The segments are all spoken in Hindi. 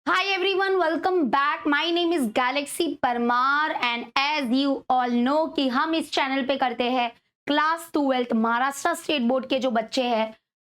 Hi everyone, welcome back. My name is Galaxy Parmar and as you all know कि हम इस चैनल पे करते हैं class 12th Maharashtra state board के जो बच्चे हैं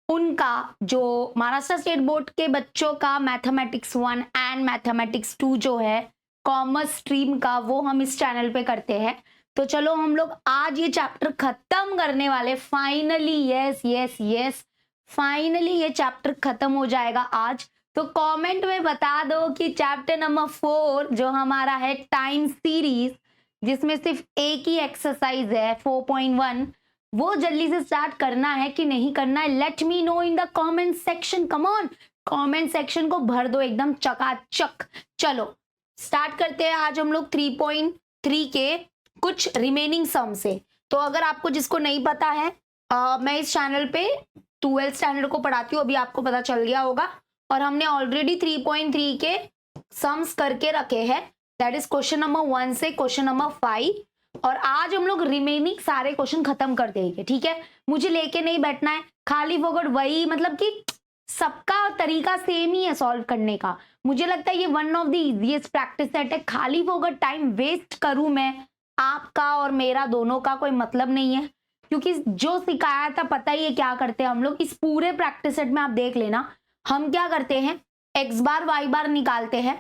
उनका जो महाराष्ट्र स्टेट बोर्ड के बच्चों का मैथमेटिक्स 1 एंड मैथमेटिक्स 2 जो है कॉमर्स स्ट्रीम का वो हम इस चैनल पे करते हैं। तो चलो हम लोग आज ये चैप्टर खत्म करने वाले फाइनली। यस फाइनली ये चैप्टर खत्म हो जाएगा आज। तो कमेंट में बता दो कि चैप्टर नंबर 4 जो हमारा है टाइम सीरीज जिसमें सिर्फ एक ही एक्सरसाइज है 4.1 वो जल्दी से स्टार्ट करना है कि नहीं करना है। Let me know in the comment section. Come on, comment section को भर दो एकदम चकाचक। चलो स्टार्ट करते हैं आज हम लोग 3.3 के कुछ रिमेनिंग सम से। तो अगर आपको जिसको नहीं पता है मैं इस चैनल पे 12th स्टैंडर्ड को पढ़ाती हूँ, अभी आपको पता चल गया होगा। और हमने ऑलरेडी 3.3 के सम्स करके रखे हैं, दैट इज क्वेश्चन नंबर 1 से क्वेश्चन नंबर 5। और आज हम लोग रिमेनिंग सारे क्वेश्चन खत्म कर देंगे, ठीक है। मुझे लेके नहीं बैठना है खाली फोकट वही, मतलब कि सबका तरीका सेम ही है सॉल्व करने का। मुझे लगता है ये one of the easiest practice set है। खाली फोकट टाइम वेस्ट करूं मैं, आपका और मेरा दोनों का कोई मतलब नहीं है, क्योंकि जो सिखाया था पता ही है क्या करते हैं हम लोग। इस पूरे प्रैक्टिस सेट में आप देख लेना हम क्या करते हैं, एक्स बार वाई बार निकालते हैं।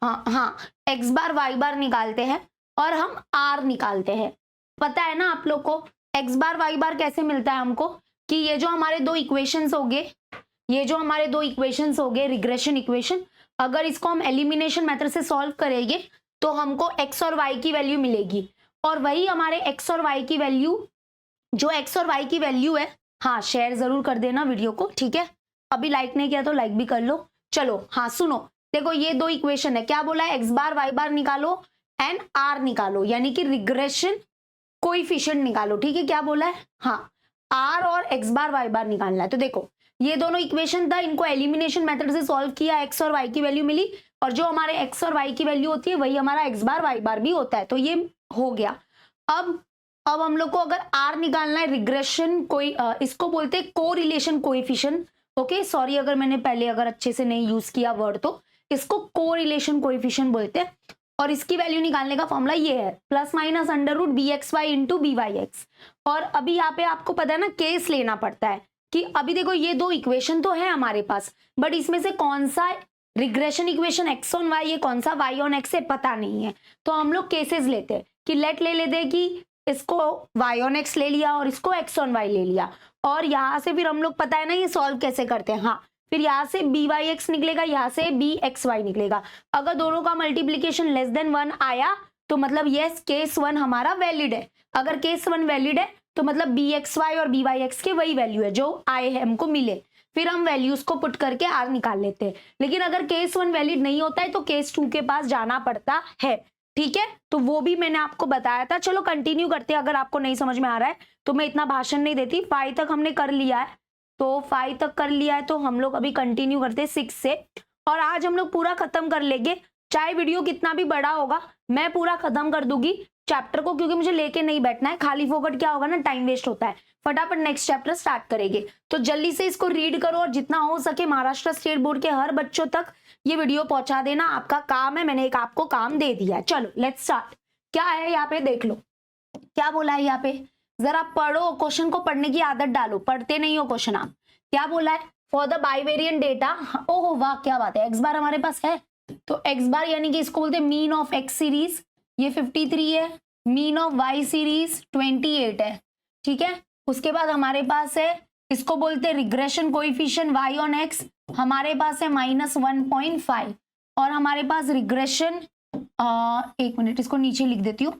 हाँ एक्स बार वाई बार निकालते हैं और हम आर निकालते हैं। पता है ना आप लोग को एक्स बार वाई बार कैसे मिलता है हमको, कि ये जो हमारे दो इक्वेशंस हो गए, ये जो हमारे दो इक्वेशंस हो गए रिग्रेशन इक्वेशन, अगर इसको हम एलिमिनेशन मेथड से सॉल्व करेंगे तो हमको एक्स और वाई की वैल्यू मिलेगी। और वही हमारे एक्स और वाई की वैल्यू, जो एक्स और वाई की वैल्यू है, हाँ शेयर जरूर कर देना वीडियो को, ठीक है। अभी लाइक नहीं किया तो लाइक भी कर लो। चलो हाँ सुनो, देखो ये दो इक्वेशन है, क्या बोला है, एक्स बार वाई बार निकालो एंड आर निकालो, यानी कि रिग्रेशन कोएफिशिएंट निकालो, ठीक है। क्या बोला है, हाँ आर और एक्स बार वाई बार निकालना है। तो देखो ये दोनों इक्वेशन था, इनको एलिमिनेशन मेथड से सॉल्व किया, एक्स और वाई की वैल्यू मिली, और जो हमारे एक्स और वाई की वैल्यू होती है वही हमारा एक्स बार वाई बार भी होता है। तो ये हो गया। अब हम लोग को अगर आर निकालना है, रिग्रेशन कोई इसको बोलते हैं कोरिलेशन कोएफिशिएंट। ओके सॉरी अगर मैंने पहले अगर अच्छे से नहीं यूज किया वर्ड, तो इसको कोरिलेशन कोएफिशिएंट बोलते हैं। और इसकी वैल्यू निकालने का फॉर्मूला ये है plus minus under root B x Y into B Y X. और अभी यहाँ पे आपको पता है ना केस लेना पड़ता है कि अभी देखो ये दो इक्वेशन तो है हमारे पास, बट इसमें से कौन सा regression equation x on Y है, कौन सा वाई ऑन एक्स है, पता नहीं है। तो हम लोग केसेस लेते हैं कि लेट ले लेते हैं कि इसको y ऑन x ले लिया और इसको x ऑन y ले लिया, और यहाँ से फिर हम लोग पता है ना ये सॉल्व कैसे करते हैं। हाँ फिर यहाँ से बी वाई एक्स निकलेगा, यहाँ से बी एक्स वाई निकलेगा। अगर दोनों का मल्टीप्लीकेशन लेस देन 1 आया तो मतलब यस केस 1 हमारा वैलिड है। अगर केस 1 वैलिड है तो मतलब बी एक्स वाई और बी वाई एक्स के वही वैल्यू है जो आए है हमको मिले, फिर हम वैल्यूज को पुट करके आर निकाल लेते हैं। लेकिन अगर केस 1 वैलिड नहीं होता है तो केस 2 के पास जाना पड़ता है, ठीक है। तो वो भी मैंने आपको बताया था। चलो कंटिन्यू करते हैं, अगर आपको नहीं समझ में आ रहा है तो मैं इतना भाषण नहीं देती। 5 तक हमने कर लिया है, तो 5 तक कर लिया है तो हम लोग अभी कंटिन्यू करते हैं 6 से। और आज हम लोग पूरा खत्म कर लेंगे, चाहे वीडियो कितना भी बड़ा होगा मैं पूरा खत्म कर दूंगी चैप्टर को, क्योंकि मुझे लेके नहीं बैठना है। खाली फोकट क्या होगा ना, टाइम वेस्ट होता है। फटाफट नेक्स्ट चैप्टर स्टार्ट करेंगे, तो जल्दी से इसको रीड करो और जितना हो सके महाराष्ट्र स्टेट बोर्ड के हर बच्चों तक ये वीडियो पहुंचा देना, आपका काम है। मैंने एक आपको काम दे दिया है। चलो लेट्स स्टार्ट। क्या है यहाँ पे देख लो, क्या बोला है यहाँ पे, जरा पढ़ो, क्वेश्चन को पढ़ने की आदत डालो, पढ़ते नहीं हो क्वेश्चन आप। क्या बोला है, फॉर द बाइवेरिएंट डेटा, ओहो वाह क्या बात है, एक्स बार हमारे पास है। तो एक्स बार यानी कि इसको बोलते हैं मीन ऑफ एक्स सीरीज, ये 53 है। मीन ऑफ वाई सीरीज 28 है, ठीक है। उसके बाद हमारे पास है, इसको बोलते हैं regression coefficient Y on X, हमारे पास है -1.5। और हमारे पास रिग्रेशन, एक मिनट इसको नीचे लिख देती हूँ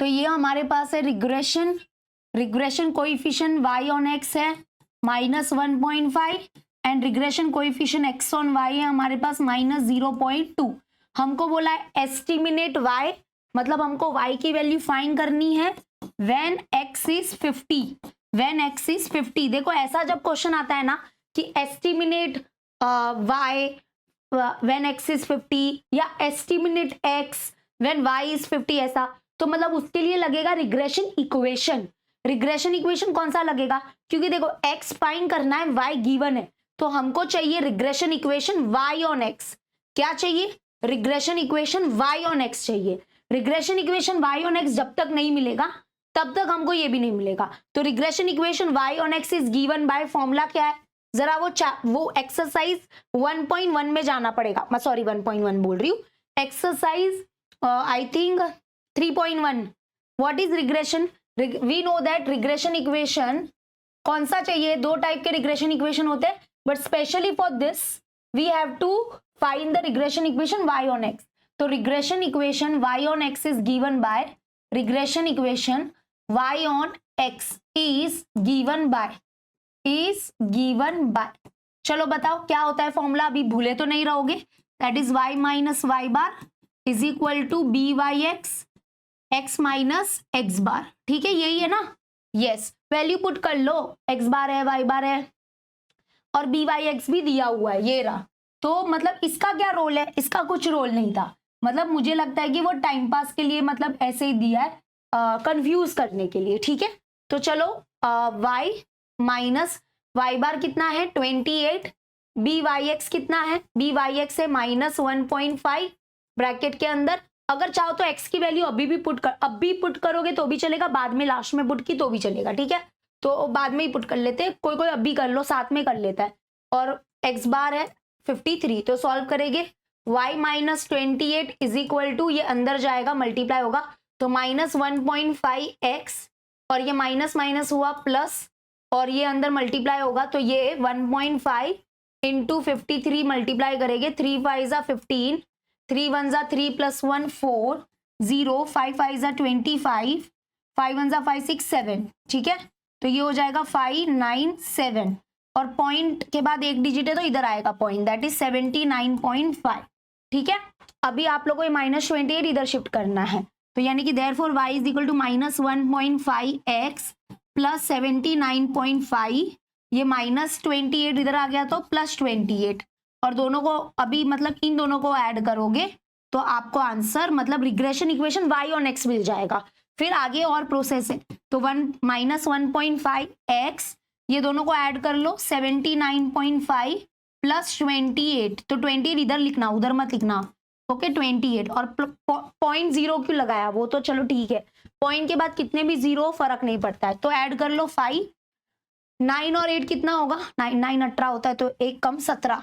तो ये हमारे पास है regression coefficient Y on x है -1.5 and regression coefficient X on Y है हमारे पास -0.2। हमको बोला है एस्टिमेट वाई, मतलब हमको y की वैल्यू फाइंड करनी है when x is 50। When x is 50, देखो ऐसा जब क्वेश्चन आता है ना कि estimate y when x is 50 या estimate x when y is 50, ऐसा तो मतलब उसके लिए लगेगा रिग्रेशन इक्वेशन। रिग्रेशन इक्वेशन कौन सा लगेगा, क्योंकि देखो x फाइंड करना है, y गिवन है, तो हमको चाहिए regression equation y on x। क्या चाहिए? Regression equation y on x चाहिए। Regression equation y on x जब तक नहीं मिलेगा तब तक हमको ये भी नहीं मिलेगा। तो regression equation y on x is given by formula क्या है? जरा वो एक्सरसाइज 1.1 में जाना पड़ेगा। मैं सॉरी 1.1 बोल रही हूँ, exercise I think 3.1। What is regression? We know that regression equation कौन सा चाहिए? दो टाइप के रिग्रेशन इक्वेशन होते हैं, but specially for this we have to find the regression equation y on x। तो regression equation y on x is given by regression equation y on x is given by चलो बताओ क्या होता है फॉर्मूला, अभी भूले तो नहीं रहोगे। That is y minus y bar is equal to b Y x minus x bar. ठीक है, यही है ना? यस, वैल्यू पुट कर लो, x बार है, y बार है और बी वाई एक्स भी दिया हुआ है, ये रहा। तो मतलब इसका क्या रोल है? इसका कुछ रोल नहीं था, मतलब मुझे लगता है कि वो टाइम पास के लिए मतलब ऐसे ही दिया है, कंफ्यूज करने के लिए। ठीक है, तो चलो y माइनस वाई बार कितना है? 28। बी वाई एक्स कितना है? बी वाई एक्स है माइनस 1.5 ब्रैकेट के अंदर। अगर चाहो तो x की वैल्यू अभी पुट करोगे तो भी चलेगा, बाद में लास्ट में पुट की तो भी चलेगा। ठीक है, तो बाद में ही पुट कर लेते हैं, कोई अभी कर लो, साथ में कर लेता है। और x बार है 53, तो सॉल्व करेंगे y minus 28 is equal to, ये अंदर जाएगा मल्टीप्लाई होगा तो माइनस 1.5x और ये माइनस माइनस हुआ प्लस और ये अंदर मल्टीप्लाई होगा तो ये 1.5 इंटू 53 मल्टीप्लाई करेंगे। 3 5 जा 15, 3 1 जा 3 प्लस 1 4, 0 5 5 जा 25, 5 1 जा 5 6 7। ठीक है, तो ये हो जाएगा 597 और पॉइंट के बाद एक डिजिट है तो इधर आएगा पॉइंट, दैट इज 79.5। ठीक है, अभी आप लोगों को ये माइनस 28 इधर शिफ्ट करना है, तो यानी कि therefore y is equal to minus 1.5x plus 79.5, ये माइनस 28 इधर आ गया तो प्लस 28, और दोनों को अभी मतलब इन दोनों को ऐड करोगे तो आपको आंसर मतलब regression equation y on x मिल जाएगा। फिर आगे और प्रोसेस है, तो माइनस 1.5x, ये दोनों को ऐड कर लो 79.5 प्लस 28, तो 28 इधर लिखना, उधर मत लिखना। ओके 28 और 0.0 क्यों लगाया, वो तो चलो ठीक है, पॉइंट के बाद कितने भी जीरो फर्क नहीं पड़ता है, तो ऐड कर लो 5। 9 और 8 कितना होगा? 9 9 18 होता है तो एक कम 17।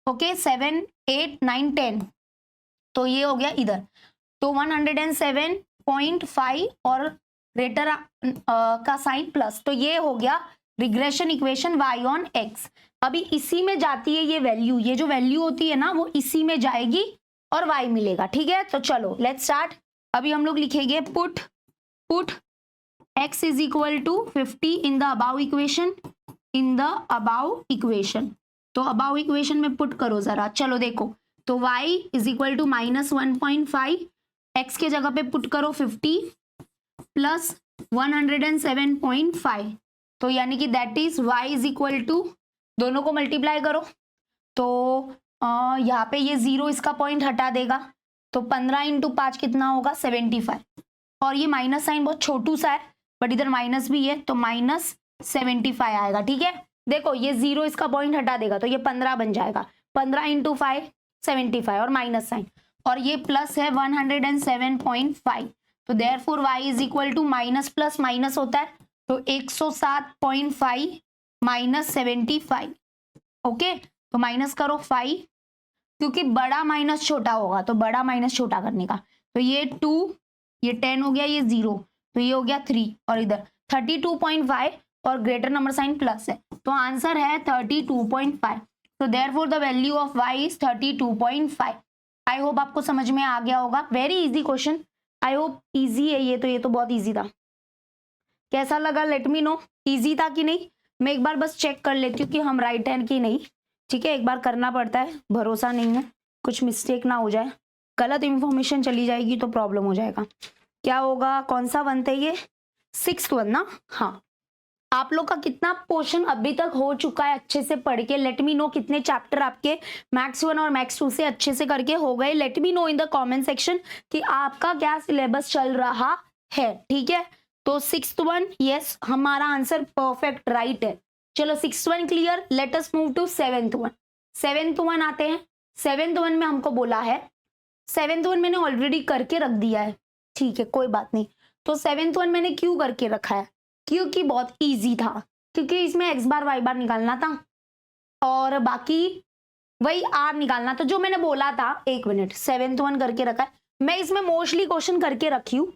ओके 7 8 9 10, तो ये हो गया इधर, तो 107.5 और ग्रेटर का साइन प्लस, तो ये हो गया regression equation y on x। अभी इसी में जाती है ये वैल्यू, ये जो वैल्यू होती है ना वो इसी में जाएगी और y मिलेगा। ठीक है, तो चलो लेट्स स्टार्ट। अभी हम लोग लिखेंगे put x is equal to 50 in the above equation, तो अबाउ इक्वेशन में पुट करो जरा। चलो देखो, तो y is equal to minus 1.5, x के जगह पे पुट करो 50 प्लस 107.5, तो यानी कि that is y is equal to, दोनों को मल्टीप्लाई करो तो यहाँ पे ये 0 इसका पॉइंट हटा देगा, तो 15 इंटू 5 कितना होगा? 75, और ये माइनस साइन बहुत छोटू सा है बट इधर माइनस भी है तो माइनस 75 आएगा। ठीक है, देखो ये 0 इसका पॉइंट हटा देगा तो ये 15 बन जाएगा, 15 इंटू 5 75 और माइनस साइन, और ये प्लस है 107.5, तो therefore y is equal to minus plus minus होता है तो 107.5 माइनस 75। ओके, तो माइनस करो 5, क्योंकि बड़ा माइनस छोटा होगा तो बड़ा माइनस छोटा करने का, तो ये 2, ये 10 हो गया, ये 0, तो ये हो गया 3 और इधर 32.5 और ग्रेटर नंबर साइन प्लस है, तो आंसर है 32.5। तो therefore the value of y is 32.5। I hope आपको समझ में आ गया होगा, very easy question, I hope easy है ये तो बहुत इजी था। कैसा लगा लेट मी नो, इजी था कि नहीं? मैं एक बार बस चेक कर लेती हूँ कि हम राइट हैंड की नहीं। ठीक है, एक बार करना पड़ता है, भरोसा नहीं है कुछ मिस्टेक ना हो जाए, गलत इंफॉर्मेशन चली जाएगी तो प्रॉब्लम हो जाएगा। क्या होगा, कौन सा वन था ये? 6th वन ना? हाँ, आप लोग का कितना पोर्शन अभी तक हो चुका है अच्छे से पढ़ के? लेट मी नो कितने चैप्टर आपके मैथ्स 1 और मैथ्स 2 से अच्छे से करके हो गए। Let me know in the comment section कि आपका क्या सिलेबस चल रहा है। ठीक है, तो 6th वन, यस, हमारा आंसर परफेक्ट राइट है। चलो 6th one clear, let us move to 7th one. 7th one आते हैं। 7th वन में हमको बोला है, 7th वन मैंने ऑलरेडी करके रख दिया है, ठीक है कोई बात नहीं। तो 7th वन मैंने क्यों करके रखा है, क्योंकि बहुत ईजी था, क्योंकि इसमें x बार y बार निकालना था और बाकी वही r निकालना था जो मैंने बोला था। 1 मिनट, 7th वन करके रखा है। मैं इसमें मोस्टली क्वेश्चन करके रखी हूँ।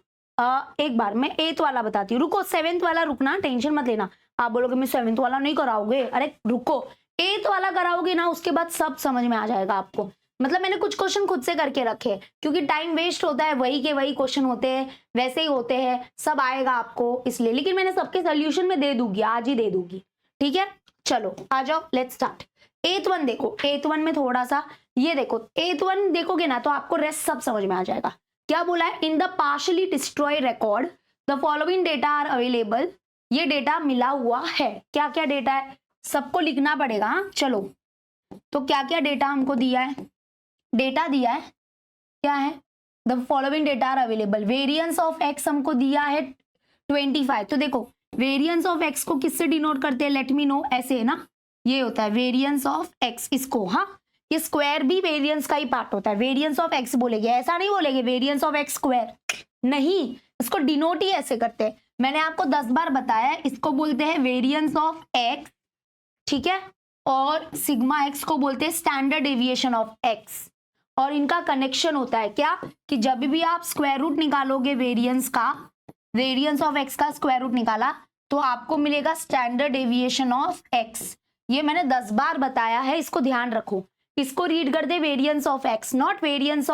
एक बार मैं 8th वाला बताती हूँ, रुको 7th वाला रुकना, टेंशन मत लेना। आप बोलोगे मैं 7th वाला नहीं कराओगे, अरे रुको 8th वाला कराओगे ना, उसके बाद सब समझ में आ जाएगा आपको। मतलब मैंने कुछ क्वेश्चन खुद से करके रखे, क्योंकि टाइम वेस्ट होता है, वही के वही क्वेश्चन होते हैं, वैसे ही होते हैं, सब आएगा आपको इसलिए। लेकिन मैंने सबके सोल्यूशन में दे दूंगी, आज ही दे दूंगी, ठीक है। चलो आ जाओ, लेट्स स्टार्ट। 8th वन देखो, 8th वन में थोड़ा सा ये देखो, 8th वन देखोगे ना तो आपको रेस्ट सब समझ में आ जाएगा। क्या बोला है, in the partially destroy record the following data are available. ये डेटा मिला हुआ है, क्या क्या डेटा है सबको लिखना पड़ेगा। हाँ चलो, तो क्या क्या डेटा हमको दिया है, डेटा दिया है क्या है, the following data are available. Variance of x हमको दिया है 25। तो देखो वेरिएंस ऑफ एक्स को किससे डिनोट करते हैं, लेट मी नो, ऐसे है ना, ये होता है वेरिएंस ऑफ एक्स। इसको हाँ, ये स्क्वायर भी वेरिएंस का ही पार्ट होता है, वेरिएंस ऑफ एक्स बोलेंगे, ऐसा नहीं बोलेंगे वेरिएंस ऑफ एक्स स्क्वायर, नहीं, इसको डिनोट ही ऐसे करते हैं। मैंने आपको 10 बार बताया, इसको बोलते हैं वेरिएंस ऑफ एक्स, ठीक है, और सिग्मा एक्स को बोलते हैं स्टैंडर्ड डेविएशन ऑफ एक्स। और इनका कनेक्शन होता है क्या, कि जब भी आप स्क्वायर रूट निकालोगे वेरिएंस का, वेरिएंस ऑफ एक्स का स्क्वायर रूट निकाला तो आपको मिलेगा स्टैंडर्ड डेविएशन ऑफ एक्स। ये मैंने 10 बार बताया है, इसको ध्यान रखो। इसको रीड कर दे variance of x, not variance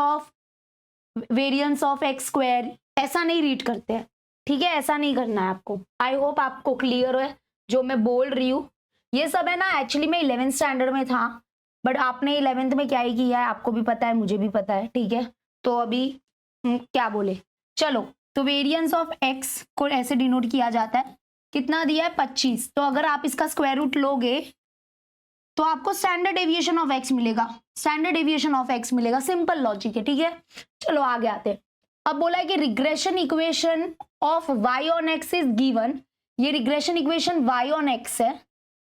of x square, ऐसा नहीं रीड करते हैं, ठीक है, ऐसा नहीं करना है आपको। आई होप आपको क्लियर है जो मैं बोल रही हूँ। ये सब है ना, एक्चुअली मैं 11th स्टैंडर्ड में था, बट आपने 11th में क्या ही किया है आपको भी पता है, मुझे भी पता है, ठीक है। तो अभी क्या बोले, चलो, तो वेरिएंस ऑफ एक्स को ऐसे डिनोट किया जाता है, कितना दिया है 25। तो अगर आप इसका स्क्वायर रूट लोगे तो आपको स्टैंडर्ड डेविएशन ऑफ एक्स मिलेगा, स्टैंडर्ड डेविएशन ऑफ एक्स मिलेगा, सिंपल लॉजिक है, ठीक है। चलो आगे आते हैं। अब बोला है कि regression equation of y on x is given. ये regression equation y on x है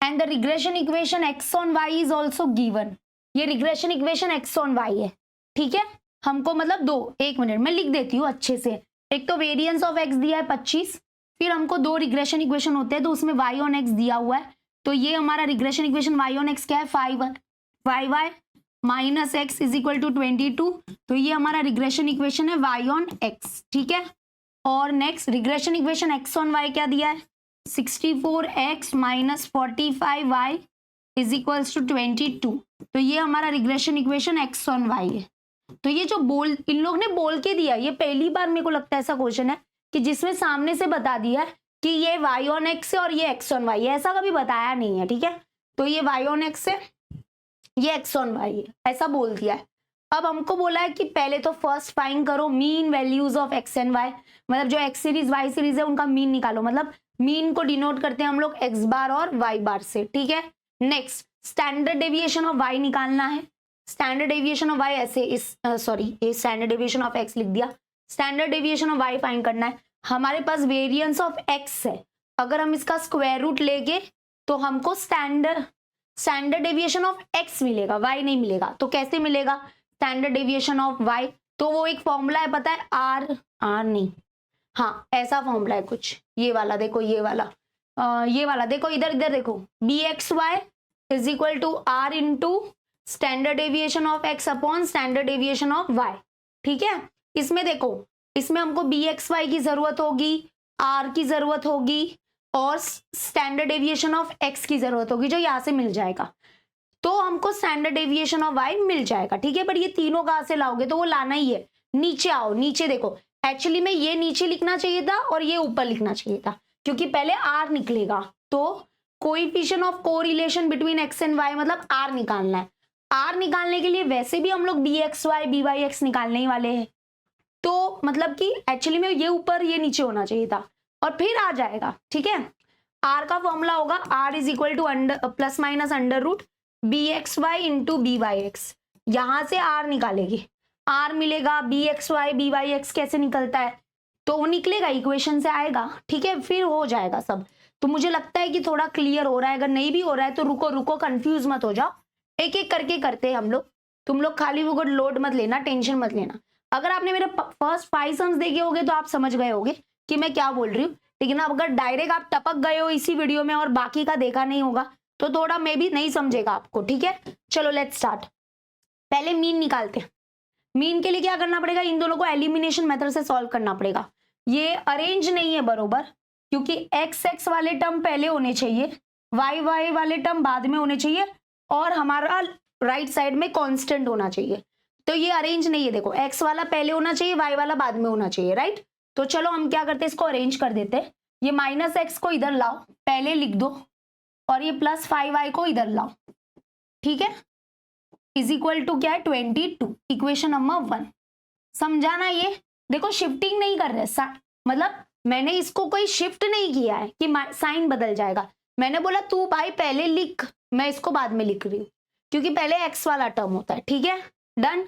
and the regression equation x on y is also given. ये regression equation x on y है, ठीक है। हमको मतलब दो, एक मिनट मैं लिख देती हूँ अच्छे से। एक तो वेरिएंस ऑफ x दिया है 25, फिर हमको दो रिग्रेशन इक्वेशन होते हैं, तो उसमें y ऑन x दिया हुआ है। तो ये हमारा regression equation y on x क्या है, 5y minus x is equal to 22। तो ये हमारा रिग्रेशन इक्वेशन है y ऑन x, ठीक है। और next regression equation x on y क्या दिया है, 64x minus 45y is equals to 22। तो ये हमारा regression equation x on y है। तो ये जो इन लोग ने बोल के दिया, ये पहली बार मेरे को लगता है ऐसा क्वेश्चन है कि जिसमें सामने से बता दिया है कि ये y ऑन x है और ये x ऑन y है, ऐसा कभी बताया नहीं है, ठीक है। तो ये y ऑन x है, ये x ऑन y है, ऐसा बोल दिया है। अब हमको बोला है कि पहले तो फर्स्ट फाइंड करो mean values of x and y, मतलब जो x सीरीज y सीरीज है उनका मीन निकालो, मतलब मीन को डिनोट करते हैं हम लोग x बार और y बार से, ठीक है। Next standard deviation of y निकालना है। स्टैंडर्ड डेविएशन ऑफ y ऐसे इस सॉरी ये स्टैंडर्ड डेविएशन ऑफ x लिख दिया, standard deviation of y find करना है। हमारे पास वेरिएंस ऑफ x है, अगर हम इसका स्क्वायर रूट लेंगे तो हमको स्टैंडर्ड डेविएशन ऑफ x मिलेगा, y नहीं मिलेगा। तो कैसे मिलेगा स्टैंडर्ड डेविएशन ऑफ y, तो वो एक फॉर्मूला है, पता है, आर नहीं, हाँ ऐसा फॉर्मूला है कुछ, ये वाला देखो, ये वाला देखो, इधर देखो, bxy is equal to r into standard deviation of x upon standard deviation of y, ठीक है। इसमें देखो, इसमें हमको bxy की जरूरत होगी, r की जरूरत होगी और स्टैंडर्ड डेविएशन ऑफ x की जरूरत होगी, जो यहाँ से मिल जाएगा। तो हमको स्टैंडर्ड डेविएशन ऑफ y मिल जाएगा, ठीक है। पर ये तीनों कहाँ से लाओगे, तो वो लाना ही है। नीचे आओ, नीचे देखो, एक्चुअली में ये नीचे लिखना चाहिए था और ये ऊपर लिखना चाहिए था, क्योंकि पहले r निकलेगा। तो coefficient of correlation between x and y मतलब r निकालना है। r निकालने के लिए वैसे भी हम लोग bxy byx निकालने ही वाले हैं, तो मतलब कि एक्चुअली में ये ऊपर ये नीचे होना चाहिए था और फिर आ जाएगा, ठीक है। r का फॉर्मूला होगा r is equal to plus minus under root bxy into byx। यहां से r निकालेगी, r मिलेगा, bxy byx कैसे निकलता है, तो वो निकलेगा, इक्वेशन से आएगा, ठीक है, फिर हो जाएगा सब। तो मुझे लगता है कि थोड़ा क्लियर हो रहा है। अगर नहीं भी हो रहा है तो रुको रुको, कंफ्यूज मत हो जाओ, एक एक करके करते हैं हम लोग। तुम लोग खाली वो लोड मत लेना, टेंशन मत लेना। अगर आपने मेरे फर्स्ट 5 सम्स देखे होंगे तो आप समझ गए होंगे कि मैं क्या बोल रही हूँ, लेकिन अब अगर डायरेक्ट आप टपक गए हो इसी वीडियो में और बाकी का देखा नहीं होगा तो थोड़ा मे भी नहीं समझेगा आपको, ठीक है। चलो लेट्स स्टार्ट। पहले मीन निकालते हैं। मीन के लिए क्या करना पड़ेगा, इन दोनों को एलिमिनेशन मेथड से सॉल्व करना पड़ेगा। ये अरेंज नहीं है बरोबर, क्योंकि एक्स एक्स वाले टर्म पहले होने चाहिए, वाई वाई वाले टर्म बाद में होने चाहिए, और हमारा राइट साइड में कांस्टेंट होना चाहिए। तो ये अरेंज नहीं है। देखो एक्स वाला पहले होना चाहिए, वाई वाला बाद में होना चाहिए, राइट। तो चलो हम क्या करते हैं, इसको अरेंज कर देते हैं। ये माइनस एक्स को इधर लाओ, पहले लिख दो, और ये प्लस 5y को इधर लाओ, ठीक है। इज इक्वल टू क्या है, 22, इक्वेशन नंबर 1। समझाना ये, देखो शिफ्टिंग नहीं कर रहे, मतलब मैंने इसको कोई शिफ्ट नहीं किया है कि साइन बदल जाएगा। मैंने बोला तू भाई पहले लिख, मैं इसको बाद में लिख रही हूँ, क्योंकि पहले x वाला टर्म होता है, ठीक है। डन।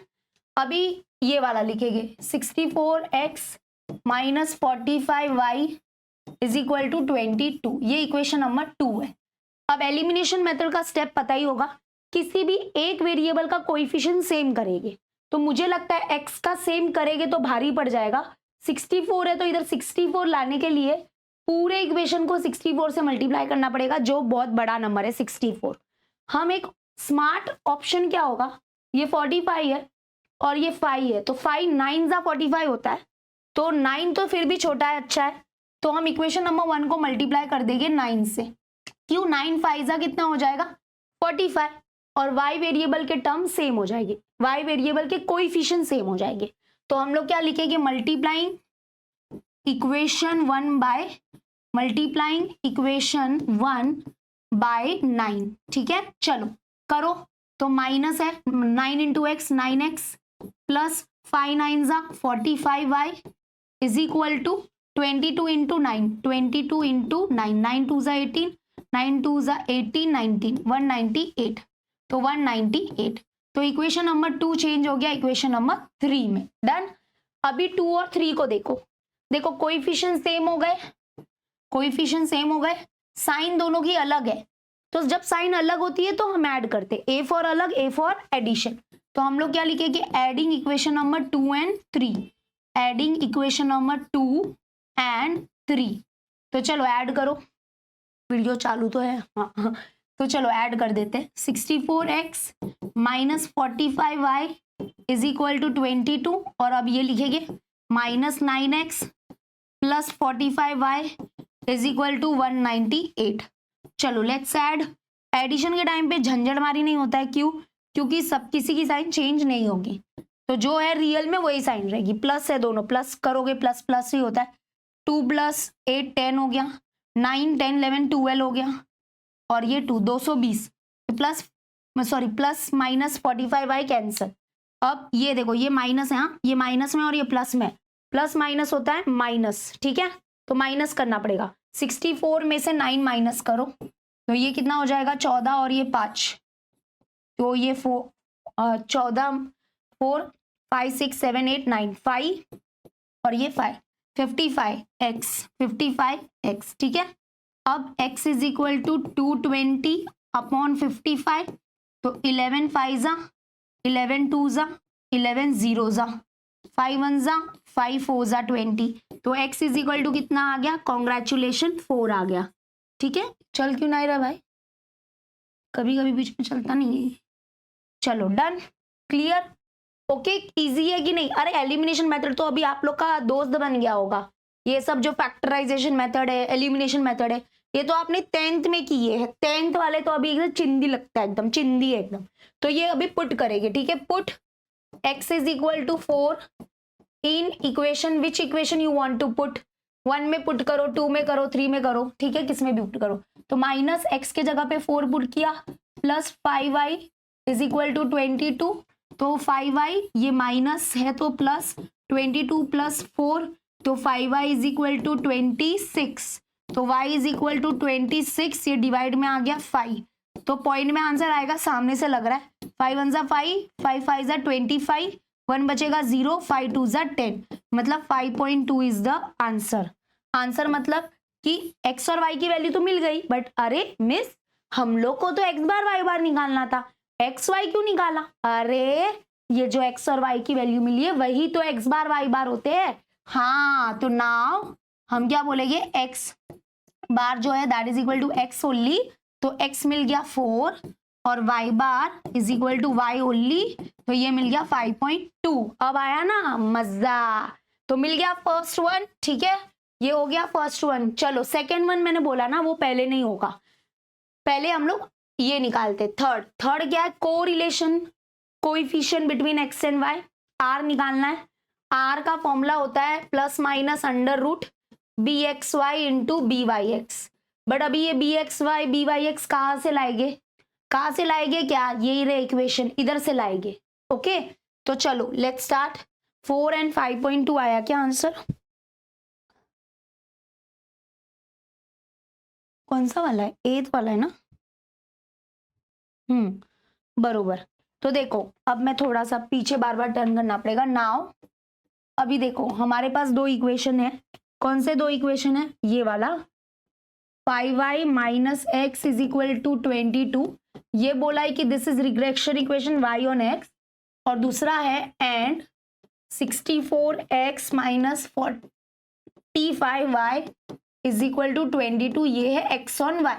अभी ये वाला लिखेंगे, 64x minus 45y is equal to 22, ये इक्वेशन नंबर 2 है। अब एलिमिनेशन मेथड का स्टेप पता ही होगा, किसी भी एक वेरिएबल का कोएफिशिएंट सेम करेंगे। तो मुझे लगता है x का सेम करेंगे तो भारी पड़ जाएगा। 64 है तो इधर 64 लाने के लिए पूरे इक्वेशन को 64 से मल्टीप्लाई करना पड़ेगा, जो बहुत बड़ा नंबर है 64। हम एक स्मार्ट ऑप्शन क्या होगा, ये 45 है और ये 5 है, तो 5 9 जा 45 होता है, तो 9 तो फिर भी छोटा है, अच्छा है। तो हम इक्वेशन नंबर 1 को मल्टीप्लाई कर देंगे 9 से। क्यों, 9 5 जा कितना हो जाएगा 45, और y वेरिएबल के टर्म सेम हो जाएगी, y वेरिएबल के कोएफिशिएंट सेम हो जाएंगे। तो हम लोग क्या लिखेंगे, multiplying equation 1 by multiplying equation 1 by 9, ठीक है। चलो करो, तो माइनस है 9 इंटू एक्स 9x प्लस 5 9 जा 45y is equal to 22 into 9, 22 into 9, 9 2 जा 18, 9 2 जा 18, 19, 198, तो 198। तो इक्वेशन नंबर 2 चेंज हो गया इक्वेशन नंबर 3 में। डन। अभी 2 और 3 को देखो, देखो कोएफिशिएंट सेम हो गए, कोएफिशिएंट सेम हो गए, साइन दोनों की अलग है। तो जब साइन अलग होती है तो हम ऐड करते, ए फॉर अलग, ए फॉर एडिशन। तो हम लोग क्या लिखेंगे, adding equation number 2 and 3, adding equation number 2 and 3। तो चलो ऐड करो, वीडियो चालू तो है, हाँ। तो चलो ऐड कर देते हैं, 64x minus 45y is equal to 22, और अब ये लिखेंगे minus 9x plus 45y is equal to 198। चलो लेट्स ऐड। एडिशन के टाइम पे झंझट मारी नहीं होता है, क्यों, क्योंकि सब किसी की साइन चेंज नहीं होगी, तो जो है रियल में वही साइन रहेगी। प्लस है, दोनों प्लस करोगे प्लस प्लस ही होता है। 2 + 8 10 हो गया, 9 10 11 12 हो गया, और ये 2 220 plus plus minus 45y cancel. अब ये देखो, ये माइनस है, हाँ ये माइनस में और ये प्लस में, प्लस माइनस होता है माइनस, ठीक है। तो माइनस करना पड़ेगा, 64 में से 9 माइनस करो, तो ये कितना हो जाएगा 14 और ये 5, तो ये 14 4 5 6 7 8 9 5 और ये 5, 55x, ठीक है। अब x is equal to 220 upon 55, तो 11 5 जा 11 2 जा 11 0 जा 5 1 जा 5 4 जा 20, तो x इज इक्वल टू कितना आ गया, कॉन्ग्रेचुलेशन 4 आ गया, ठीक है। चल क्यों नहीं रहा भाई, कभी कभी बीच में चलता नहीं है। चलो डन, क्लियर, ओके, इजी है कि नहीं। अरे एलिमिनेशन मेथड तो अभी आप लोग का दोस्त बन गया होगा, ये सब जो फैक्टराइजेशन मेथड है, एलिमिनेशन मेथड है, ये तो आपने 10th में किए हैं। 10th वाले तो अभी एकदम चिंदी लगता है, एकदम चिंदी है एकदम। तो ये अभी पुट करेंगे, ठीक है। Put x is equal to 4 in equation, which equation you want to put, 1 में पुट करो, 2 में करो, 3 में करो, ठीक है, किस में भी पुट करो। तो माइनस x के जगह पे 4 पुट किया, plus 5y is equal to 22, तो 5y ये माइनस है तो प्लस 22 प्लस 4, तो 5y इज इक्वल टू 26, तो y इज इक्वल टू 26, ये डिवाइड में आ गया 5, तो पॉइंट में आंसर आएगा, सामने से लग रहा है, 5 1 जा 5, 5 5 जा 25, 1 बचेगा 0, 5 2 जा 10, मतलब 5.2 इज द आंसर। आंसर मतलब कि x और y की वैल्यू तो मिल गई, बट अरे मिस हम लोग को तो x बार y बार निकालना था, x y क्यों निकाला? अरे ये जो x और y की वैल्यू मिली है वही तो x बार y बार होते हैं। हाँ, तो नाउ हम क्या बोलेंगे, x बार जो है that is equal to x only, तो x मिल गया 4 और y bar is equal to y only, तो ये मिल गया 5.2। अब आया ना मजा, तो मिल गया फर्स्ट वन। ठीक है, ये हो गया फर्स्ट वन। चलो सेकेंड वन मैंने बोला ना वो पहले नहीं होगा, पहले हम लोग ये निकालते। थर्ड क्या है, correlation coefficient between x and y, r निकालना है। आर का फॉर्मूला होता है plus minus under root B x Y into B Y x. But अभी ये b x y b Y x कहाँ से लाएंगे, क्या यही रहे इक्वेशन, इधर से लाएंगे। ओके, तो चलो लेट्स स्टार्ट। 4 एंड 5.2 आया क्या आंसर? कौन सा वाला है, 8th वाला है ना? बरोबर। तो देखो अब मैं थोड़ा सा पीछे बार बार टर्न करना पड़ेगा। नाउ अभी देखो हमारे पास दो इक्वेशन है। कौन से दो इक्वेशन है? ये वाला 5y minus x is equal to 22, ये बोला है कि this is regression equation y on x, और दूसरा है and 64x minus 45y is equal to 22, ये है x ऑन y।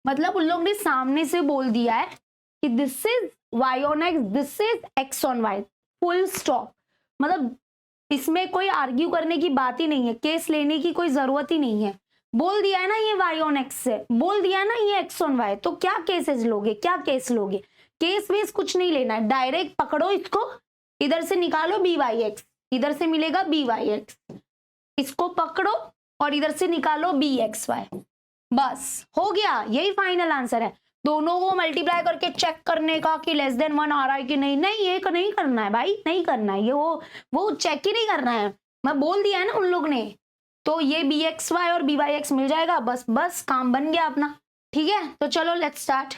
मतलब उन लोग ने सामने से बोल दिया है कि this is y on x, this is x on y, full stop. मतलब इसमें कोई आर्ग्यू करने की बात ही नहीं है, केस लेने की कोई जरूरत ही नहीं है। बोल दिया है ना ये y ऑन x है, बोल दिया है ना ये x ऑन y, तो क्या केसेस लोगे, क्या केस लोगे? केस वेस कुछ नहीं लेना है, डायरेक्ट पकड़ो इसको, इधर से निकालो बी वाई एक्स, इधर से मिलेगा बी वाई एक्स, इसको पकड़ो और इधर से निकालो बी एक्स वाई, बस हो गया, यही फाइनल आंसर है। दोनों को मल्टीप्लाई करके चेक करने का कि लेस देन 1 आ रहा है कि नहीं, नहीं ये नहीं करना है भाई, नहीं करना है ये, वो चेक ही नहीं करना है। मैं बोल दिया है ना उन लोग ने, तो ये बी एक्स वाई और बी वाई एक्स मिल जाएगा, बस बस काम बन गया अपना। ठीक है, तो चलो लेट्स स्टार्ट।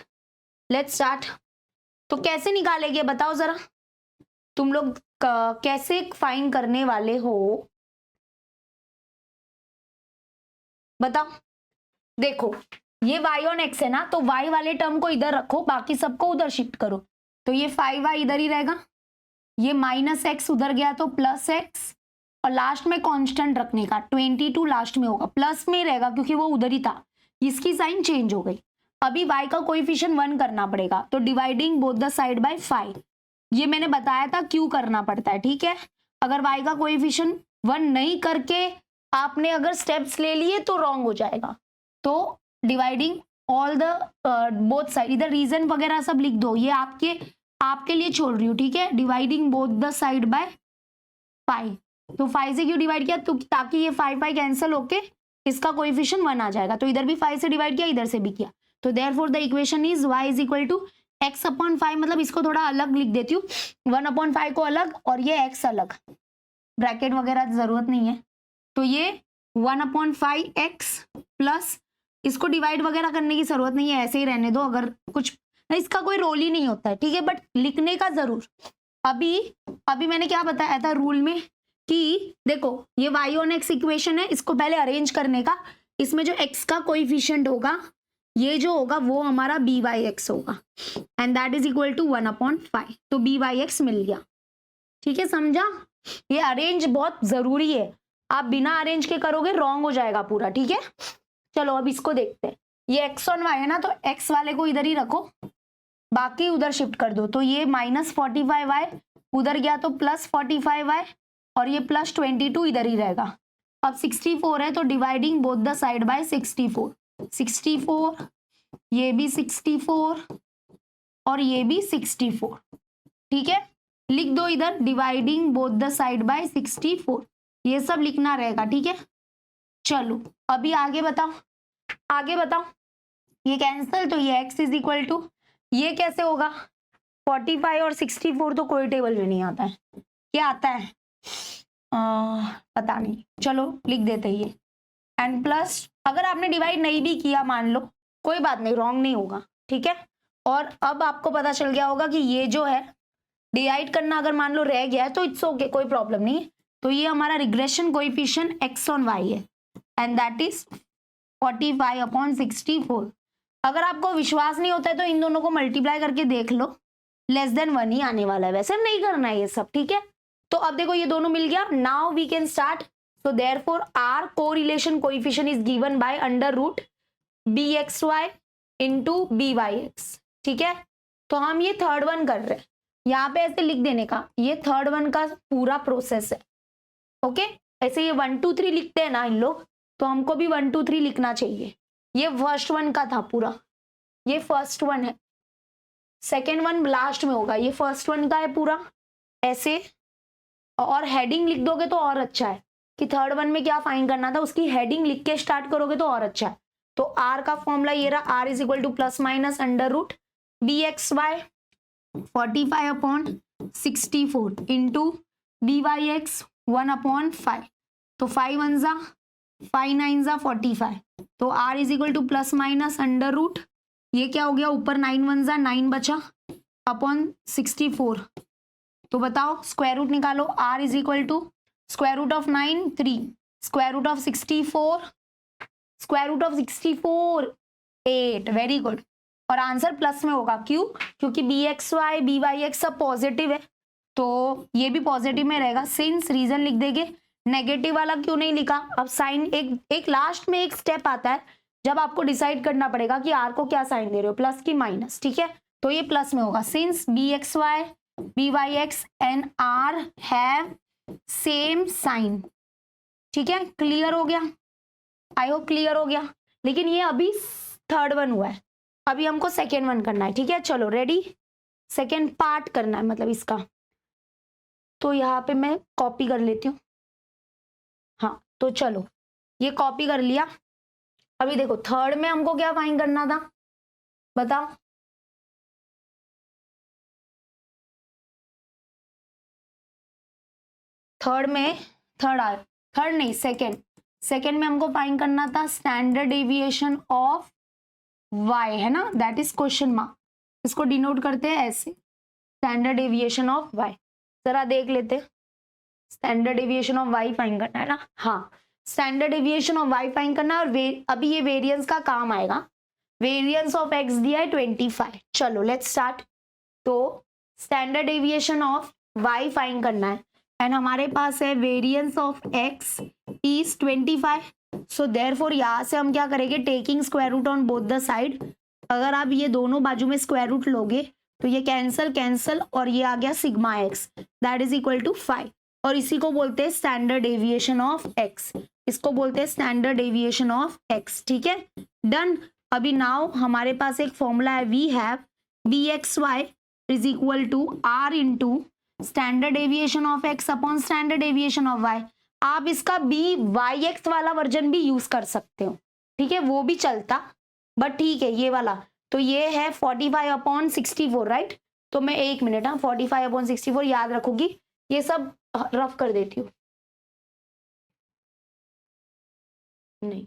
तो कैसे निकालेंगे बताओ जरा, तुम लोग कैसे फाइंड करने वाले हो बताओ। देखो ये y ऑन x है ना, तो y वाले टर्म को इधर रखो, बाकी सबको उधर शिफ्ट करो, तो ये 5y इधर ही रहेगा, ये माइनस x उधर गया तो प्लस x, और लास्ट में कांस्टेंट रखने का 22 लास्ट में होगा, प्लस में रहेगा क्योंकि वो उधर ही था, इसकी साइन चेंज हो गई। अभी y का कोएफिशिएंट 1 करना पड़ेगा, तो dividing both the side bye 5, ये मैंने बताया था क्यों करना पड़ता है। ठीक है, अगर y का कोएफिशिएंट 1 नहीं करके आपने अगर स्टेप्स ले लिए तो रॉन्ग हो जाएगा। तो dividing all the both side, इधर रीजन वगैरह सब लिख दो, ये आपके लिए छोड़ रही हूँ। ठीक है, dividing both the side bye 5, तो 5 से क्यों डिवाइड किया, तो ताकि ये 5 कैंसिल होके इसका कोएफिशिएंट 1 आ जाएगा, तो इधर भी 5 से डिवाइड किया, इधर से भी किया, तो therefore the equation is y is equal to x upon 5, मतलब इसको थोड़ा अलग लिख देती हूँ, 1 अपॉन 5 को अलग और ये x अलग, ब्रैकेट वगैरह जरूरत नहीं है, तो ये 1 अपॉन 5x प्लस, इसको डिवाइड वगैरह करने की जरूरत नहीं है, ऐसे ही रहने दो, अगर कुछ इसका कोई रोल ही नहीं होता है। ठीक है, बट लिखने का जरूर। अभी मैंने क्या बताया था रूल में कि देखो ये y ऑन x इक्वेशन है, इसको पहले अरेंज करने का, इसमें जो x का कोएफिशिएंट होगा ये जो होगा वो हमारा बी वाई एक्स होगा, and that is equal to 1 upon 5, तो बी वाई एक्स मिल गया। ठीक है, समझा? ये अरेंज बहुत जरूरी है, आप बिना अरेंज के करोगे रॉन्ग हो जाएगा पूरा। ठीक है, चलो अब इसको देखते हैं। ये x ऑन y है ना, तो x वाले को इधर ही रखो, बाकी उधर शिफ्ट कर दो, तो ये माइनस 45y उधर गया तो प्लस 45y, और ये प्लस 22 इधर ही रहेगा। अब 64 है, तो dividing both the side bye 64, ये भी 64 और ये भी 64। ठीक है, लिख दो इधर dividing both the side bye 64, ये सब लिखना रहेगा। ठीक है, चलो अभी आगे बताओ, ये कैंसिल, तो ये x इज इक्वल टू, ये कैसे होगा, 45 और 64 तो कोई टेबल में नहीं आता है, क्या आता है पता नहीं, चलो लिख देते हैं ये, एंड प्लस अगर आपने डिवाइड नहीं भी किया मान लो कोई बात नहीं, रॉन्ग नहीं होगा। ठीक है, और अब आपको पता चल गया होगा कि ये जो है डिवाइड करना अगर मान लो रह गया है तो इट्स ओके, कोई प्रॉब्लम नहीं है। तो ये हमारा regression coefficient x on y है, एंड दैट इज 45/64। अगर आपको विश्वास नहीं होता है तो इन दोनों को मल्टीप्लाई करके देख लो, <<1 ही आने वाला है, वैसे नहीं करना है ये सब, ठीक है। तो अब देखो ये दोनों मिल गया, now we can start. So therefore r correlation coefficient is given by √bxy into byx, ठीक है। तो हम ये थर्ड वन कर रहे हैं, यहाँ पे ऐसे लिख देने का, ये थर्ड वन का पूरा प्रोसेस है, ओके। ऐसे ये 1 2 3 लिखते हैं ना इन लोग, तो हमको भी 1 2 3 लिखना चाहिए। ये फर्स्ट वन का था पूरा, ये फर्स्ट वन है, सेकेंड वन लास्ट में होगा, ये फर्स्ट वन का है पूरा ऐसे। और हेडिंग लिख दोगे तो और अच्छा है कि थर्ड वन में क्या फाइंड करना था, उसकी हेडिंग लिख के स्टार्ट करोगे तो और अच्छा है। तो आर का फॉर्मूला ये रहा, r is equal to +/√bxy 45/64 into byx 1/5। तो 5 1 जा 5 9 जा 45। तो आर इज इक्वल टू +/√, ये क्या हो गया, ऊपर 9 1 जा 9 बचा अपॉन 64। तो बताओ स्क्वायर रूट निकालो, r is equal to √9 3, √64 8। Very good. और आंसर प्लस में होगा, क्यों? क्योंकि bxy byx सब पॉजिटिव है, तो ये भी पॉजिटिव में रहेगा। सिंस रीजन लिख देंगे, नेगेटिव वाला क्यों नहीं लिखा। अब साइन एक लास्ट में एक स्टेप आता है जब आपको डिसाइड करना पड़ेगा कि आर को क्या साइन दे रहे हो, प्लस की माइनस, ठीक है। तो ये प्लस में होगा, since bxy byx and r have same sign, ठीक है। क्लियर हो गया, आई होप क्लियर हो गया। लेकिन ये अभी थर्ड वन हुआ है, अभी हमको सेकेंड वन करना है, ठीक है। चलो रेडी, सेकेंड पार्ट करना है मतलब इसका। तो यहाँ पे मैं कॉपी कर लेती हूँ, हाँ। तो चलो ये कॉपी कर लिया। अभी देखो थर्ड में हमको क्या फाइंड करना था, बताओ। थर्ड में थर्ड नहीं, सेकेंड में हमको फाइंड करना था स्टैंडर्ड डेविएशन ऑफ y, है ना, दैट इज क्वेश्चन मार्क। इसको डिनोट करते हैं ऐसे, स्टैंडर्ड डेविएशन ऑफ y। जरा देख लेते, standard deviation of y find करना है ना, हाँ। Standard deviation of y find करना है, और अभी ये वेरिएंस का काम आएगा। वेरिएंस ऑफ x दिया है 25। चलो लेट्स स्टार्ट। तो standard deviation of y find करना है, एंड हमारे पास है variance of x is 25। So therefore यहाँ से हम क्या करेंगे, taking square root on both the side. अगर आप ये दोनों बाजू में स्क्वायर रूट लोगे तो ये कैंसल और ये आ गया sigma x, that is equal to 5। और इसी को बोलते हैं स्टैंडर्ड डेविएशन ऑफ x, इसको बोलते हैं स्टैंडर्ड डेविएशन ऑफ x, ठीक है। डन। अभी नाउ हमारे पास एक फॉर्मूला है, we have bxy is equal to r into standard deviation of x upon standard deviation of y। आप इसका byx वाला वर्जन भी यूज कर सकते हो, ठीक है, वो भी चलता, बट ठीक है ये वाला। तो ये है 45/64, राइट। तो मैं 1 मिनट, 45/64 याद रखूंगी, ये सब रफ कर देती हूँ। नहीं,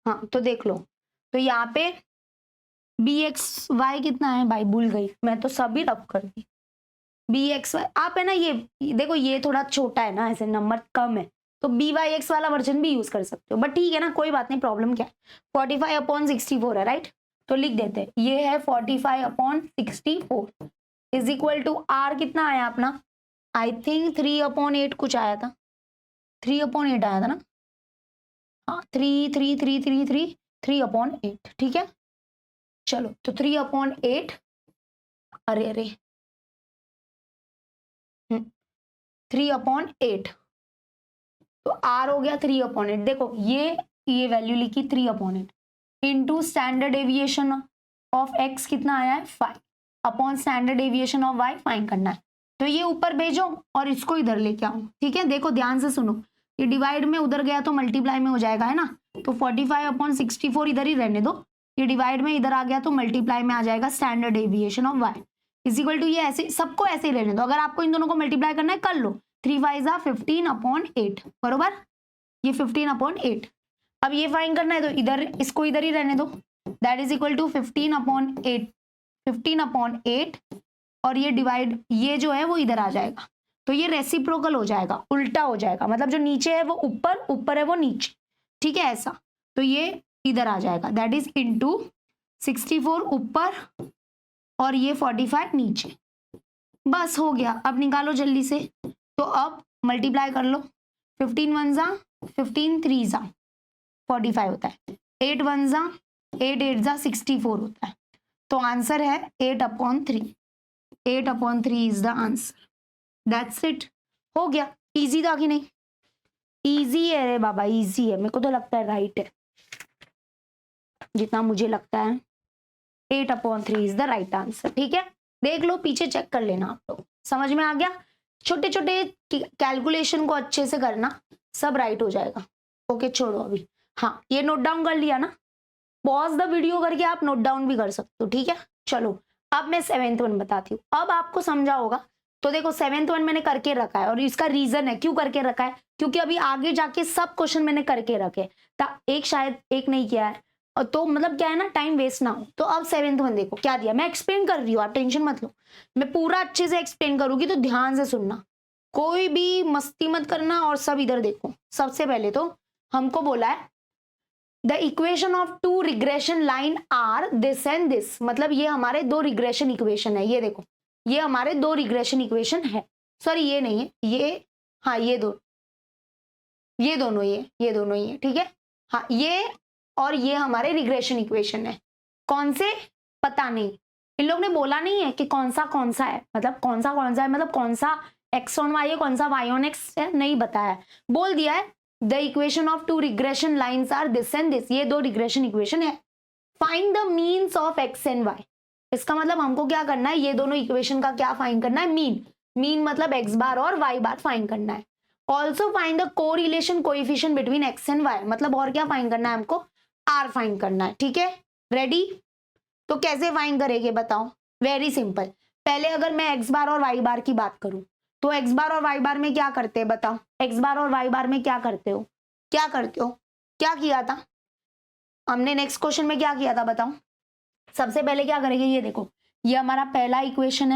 हाँ तो देख लो, तो यहाँ पे bxy कितना है भाई, भूल गई मैं तो, सभी रफ कर दी। bxy आप है ना, ये देखो ये थोड़ा छोटा है ना, ऐसे नंबर कम है, तो byx वाला वर्जन भी यूज कर सकते हो, बट ठीक है ना, कोई बात नहीं, प्रॉब्लम क्या है। 45/64 है, राइट। तो लिख देते हैं, ये है 45/64 इज इक्वल टू आर कितना आया अपना, आई थिंक 3/8 कुछ आया था, 3/8 आया था ना, हाँ 3/8, ठीक है। चलो तो 3/8, अरे 3/8, तो आर हो गया 3/8। देखो ये वैल्यू लिखी 3/8 into standard deviation of x कितना आया है 5 upon standard deviation of y find करना है। तो ये ऊपर भेजो और इसको इधर लेके आओ, ठीक है। देखो ध्यान से सुनो, ये डिवाइड में उधर गया तो मल्टीप्लाई में हो जाएगा, है ना। तो 45/64 इधर ही रहने दो, ये डिवाइड में इधर आ गया तो मल्टीप्लाई में आ जाएगा standard deviation of y is equal to, ये ऐसे सबको ऐसे ही रहने दो। अगर आपको इन दोनों को मल्टीप्लाई करना है कर लो, 3 5 15/8, बरोबर, ये 15/8। अब ये फाइंड करना है तो इधर इसको इधर ही रहने दो, दैट इज इक्वल टू 15/8 और ये डिवाइड, ये जो है वो इधर आ जाएगा। तो ये रेसिप्रोकल हो जाएगा, उल्टा हो जाएगा, मतलब जो नीचे है वो ऊपर, ऊपर है वो नीचे, ठीक है ऐसा। तो ये इधर आ जाएगा, दैट इज इनटू 64 ऊपर और ये 45 नीचे। बस हो गया, अब निकालो जल्दी से। तो अब मल्टीप्लाई कर लो, 15 वन जा 15, 3 जा 45 होता है, 8 वन जा 8, 8 जा 64 होता है। तो आंसर है 8/3। 8/3 is the answer, that's it. हो गया, इजी था कि नहीं? इजी है रे बाबा, इजी है, मेरे को तो लगता है राइट है, जितना मुझे लगता है 8/3 इज द राइट आंसर। ठीक है, देख लो पीछे, चेक कर लेना आप लोग, समझ में आ गया? छोटे छोटे कैलकुलेशन को अच्छे से करना, सब राइट हो जाएगा। ओके छोड़ो अभी, हाँ ये नोट डाउन कर लिया ना, पॉज द वीडियो करके आप नोट डाउन भी कर सकते हो। ठीक है, चलो अब मैं 7th वन बताती हूँ, अब आपको समझा होगा। तो देखो 7th वन मैंने करके रखा है और इसका रीजन है क्यों करके रखा है, क्योंकि अभी आगे जाके सब क्वेश्चन मैंने करके रखे, एक शायद एक नहीं किया है, तो मतलब क्या है ना, टाइम वेस्ट ना हो। तो अब 7th वन देखो क्या दिया, मैं एक्सप्लेन कर रही हूँ, आप टेंशन मत लो, मैं पूरा अच्छे से एक्सप्लेन करूंगी, तो ध्यान से सुनना, कोई भी मस्ती मत करना और सब इधर देखो। सबसे पहले तो हमको बोला है the equation of two regression line are this and this, मतलब ये हमारे दो रिग्रेशन इक्वेशन है, ये देखो ये हमारे दो रिग्रेशन इक्वेशन है, सॉरी ये नहीं है, ये हाँ ये दोनों ये दोनों ही है, ठीक है। हाँ ये और ये हमारे रिग्रेशन इक्वेशन है, कौन से पता नहीं, इन लोग ने बोला नहीं है कि कौन सा है, मतलब कौन सा है, मतलब कौन सा x ऑन y है, कौन सा y ऑन x है, नहीं बताया, बोल दिया है the equation of two regression lines are this and this, ये दो रिग्रेशन इक्वेशन है, find the means of x and y। इसका मतलब हमको क्या करना है, ये दोनों इक्वेशन का क्या फाइंड करना है, मीन मतलब x बार और y बार फाइंड करना है। Also find the correlation coefficient between x and y, मतलब और क्या फाइंड करना है हमको, r फाइंड करना है। ठीक है, रेडी? तो कैसे फाइंड करेंगे बताओ, वेरी सिंपल। पहले अगर मैं x बार और y बार की बात करूं, तो x बार और y बार में क्या करते हैं बताओ, x बार और y बार में क्या करते हो, क्या किया था हमने, नेक्स्ट क्वेश्चन में क्या किया था बताओ। सबसे पहले क्या करेंगे, ये देखो ये हमारा पहला इक्वेशन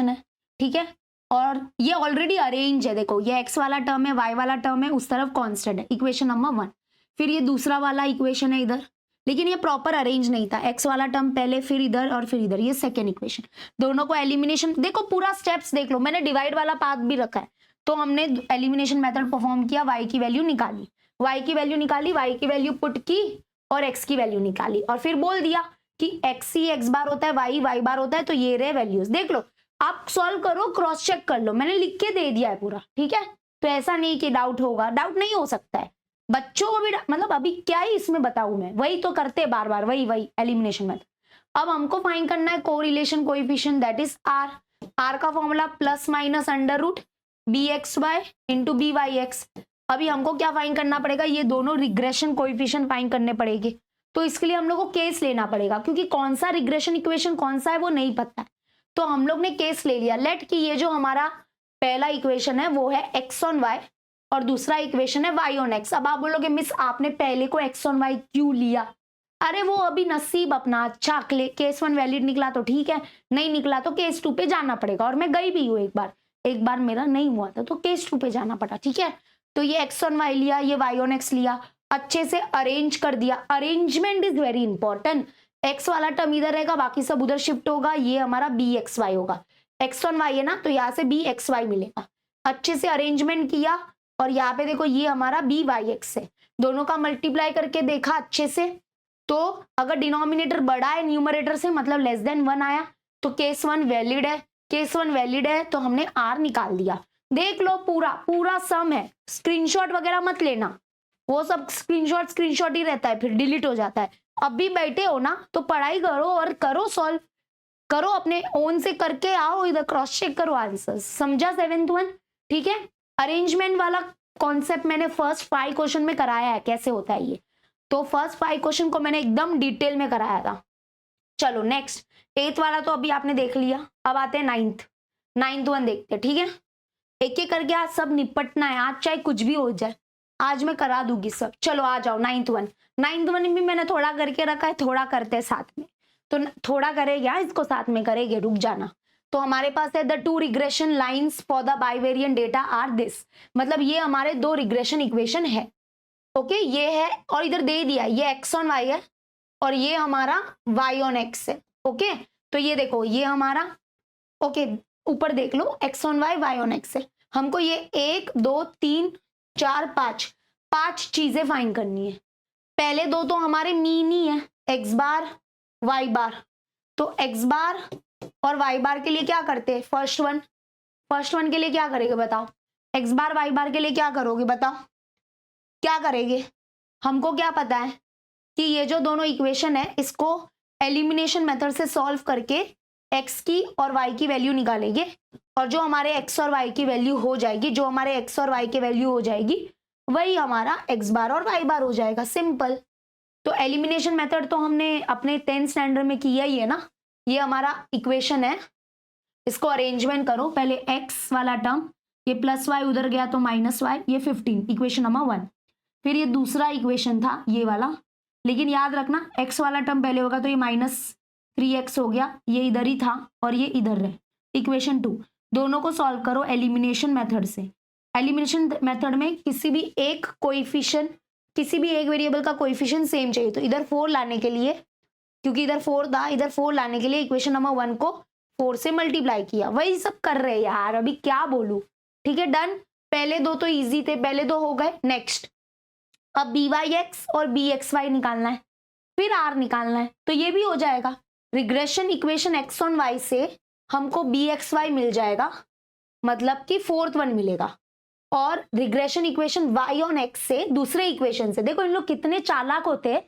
है, ठीक है, और ये ऑलरेडी अरेंज है, देखो ये x वाला टर्म है, y वाला टर्म है, उस तरफ कांस्टेंट है, इक्वेशन नंबर 1। फिर ये दूसरा वाला इक्वेशन है इधर, लेकिन ये प्रॉपर अरेंज नहीं था, x वाला टर्म पहले, फिर इधर और फिर इधर, ये सेकेंड इक्वेशन। दोनों को एलिमिनेशन, देखो पूरा स्टेप्स देख लो, मैंने डिवाइड वाला पार्ट भी रखा है। तो हमने एलिमिनेशन मेथड परफॉर्म किया, y की वैल्यू निकाली, y की वैल्यू पुट की और x की वैल्यू निकाली, और फिर बोल दिया कि x ही x बार होता है, y बार होता है, तो ये रहे वैल्यूज। देख लो, आप सॉल्व करो, क्रॉस चेक कर लो, मैंने लिख के दे दिया है पूरा। ठीक है, तो ऐसा नहीं कि डाउट होगा, डाउट नहीं हो सकता है, बच्चों को भी मतलब अभी क्या ही इसमें बताऊं मैं, वही तो करते बार बार, वही एलिमिनेशन मेथड। अब हमको फाइंड करना है correlation coefficient, that is r का formula plus minus under root bxy into byx। अभी हमको क्या फाइंड करना पड़ेगा, ये दोनों रिग्रेशन कोएफिशिएंट फाइंड करने पड़ेंगे, तो इसके लिए हम लोग को केस लेना पड़ेगा, क्योंकि कौन सा रिग्रेशन इक्वेशन कौन सा है वो नहीं पता है, तो हम लोग ने केस ले लिया। लेट कि ये जो हमारा पहला इक्वेशन है वो है x ऑन y और दूसरा इक्वेशन है y ऑन x। अब आप बोलोगे मिस आपने पहले को x ऑन y क्यों लिया, अरे वो अभी नसीब अपना, अच्छा केस 1 वैलिड निकला तो ठीक है, नहीं निकला तो केस 2 पे जाना पड़ेगा, और मैं गई भी हूँ एक बार मेरा नहीं हुआ था तो केस 2 पे जाना पड़ा। ठीक है, तो ये x ऑन y लिया, ये y ऑन x लिया, अच्छे से अरेंज कर दिया, arrangement is very important. x वाला टर्म इधर रहेगा, बाकी सब उधर शिफ्ट होगा, ये हमारा bxy होगा, x ऑन y है ना, तो यहाँ से bxy मिलेगा। अच्छे से अरेंजमेंट किया, और यहाँ पे देखो ये हमारा byx है, दोनों का मल्टीप्लाई करके देखा अच्छे से, तो अगर डिनोमिनेटर बड़ा है न्यूमरेटर से, मतलब लेस देन 1 आया, तो केस 1 वैलिड है, तो हमने r निकाल दिया। देख लो पूरा सम है, स्क्रीनशॉट वगैरह मत लेना, वो सब स्क्रीनशॉट ही रहता है, फिर डिलीट हो जाता है। अब भी बैठे हो ना, तो पढ़ाई करो और करो, सॉल्व करो, अपने ओन से करके आओ, इधर क्रॉस चेक करो आंसर। समझा 7th वन? ठीक है, अरेंजमेंट वाला कॉन्सेप्ट मैंने फर्स्ट 5 क्वेश्चन में कराया है, कैसे होता है ये, तो फर्स्ट 5 क्वेश्चन को मैंने एकदम डिटेल में कराया था। चलो नेक्स्ट 8th वाला तो अभी आपने देख लिया, अब आते हैं 9th वन देखते हैं। ठीक है, एक एक करके आज सब निपटना है, आज चाहे कुछ भी हो जाए, आज मैं करा दूंगी सब। चलो आ जाओ 9th वन भी मैंने थोड़ा करके रखा है, थोड़ा करते हैं साथ में, तो थोड़ा करेगा इसको साथ में करेंगे, रुक जाना। तो हमारे पास है the two regression lines for the bivariate data are this, मतलब ये हमारे दो रिग्रेशन इक्वेशन है। ओके ये है और इधर दे दिया ये एक्स ऑन वाई है और ये हमारा वाई ऑन एक्स है। ओके तो ये देखो ये हमारा ओके ऊपर देख लो x on y y on x है। हमको ये 1 2 3 4 5 चीजें फाइंड करनी है। पहले दो तो हमारे मीन ही है एक्स बार वाई बार, तो एक्स बार और वाई बार के लिए क्या करते हैं, फर्स्ट वन के लिए क्या करेंगे बताओ, एक्स बार वाई बार के लिए क्या करोगे बताओ, क्या करेंगे। हमको क्या पता है कि ये जो दोनों इक्वेशन है इसको एलिमिनेशन मेथड से सॉल्व करके एक्स की और वाई की वैल्यू निकालेंगे और जो हमारे एक्स और वाई की वैल्यू हो जाएगी, जो हमारे एक्स और वाई की वैल्यू हो जाएगी वही हमारा एक्स बार और वाई बार हो जाएगा, सिंपल। तो एलिमिनेशन मेथड तो हमने अपने 10th स्टैंडर्ड में किया ही है ना। ये हमारा इक्वेशन है, इसको अरेंजमेंट करो, पहले एक्स वाला टर्म ये प्लस वाई उधर गया तो माइनस वाई, ये 15 इक्वेशन नंबर 1। फिर ये दूसरा इक्वेशन था ये वाला, लेकिन याद रखना एक्स वाला टर्म पहले होगा तो ये -3x हो गया, ये इधर ही था और ये इधर है। इक्वेशन 2 दोनों को सॉल्व करो एलिमिनेशन मेथड से। एलिमिनेशन मेथड में किसी भी एक कोएफिशिएंट, किसी भी एक वेरिएबल का कोएफिशिएंट सेम चाहिए, तो इधर 4 लाने के लिए, क्योंकि इधर 4 था, इधर 4 लाने के लिए इक्वेशन नंबर 1 को 4 से मल्टीप्लाई किया। वही सब कर रहे हैं यार, अभी क्या बोलूं। ठीक है डन, पहले दो तो इजी थे, पहले दो हो गए। नेक्स्ट अब बी वाई एक्स और बी एक्स वाई निकालना है, फिर आर निकालना है, तो ये भी हो जाएगा। Regression equation x on y से हमको बी एक्स वाई मिल जाएगा, मतलब कि 4th वन मिलेगा। और regression equation y on x से दूसरे इक्वेशन से, देखो इन लोग कितने चालाक होते हैं,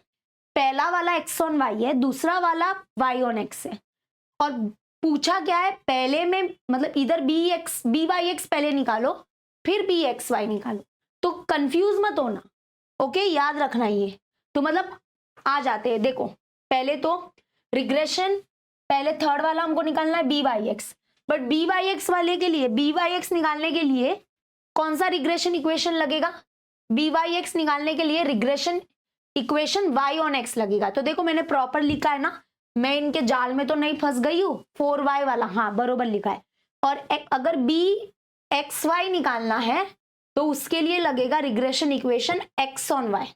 पहला वाला एक्स ऑन वाई है, दूसरा वाला वाई ऑन एक्स है, और पूछा क्या है पहले में, मतलब इधर बी वाई एक्स पहले निकालो फिर बी एक्स वाई निकालो, तो कंफ्यूज मत होना। ओके याद रखना ये, तो मतलब आ जाते हैं। देखो पहले तो रिग्रेशन, पहले थर्ड वाला हमको निकालना है b Y x, but b Y x वाले के लिए, बी वाई एक्स निकालने के लिए कौन सा रिग्रेशन इक्वेशन लगेगा, बी वाई एक्स निकालने के लिए regression equation y on x लगेगा। तो देखो मैंने प्रॉपर लिखा है ना, मैं इनके जाल में तो नहीं फंस गई हूँ, 4y वाला हाँ बरोबर लिखा है। और अगर बी एक्स वाई निकालना है तो उसके लिए लगेगा regression equation x on y,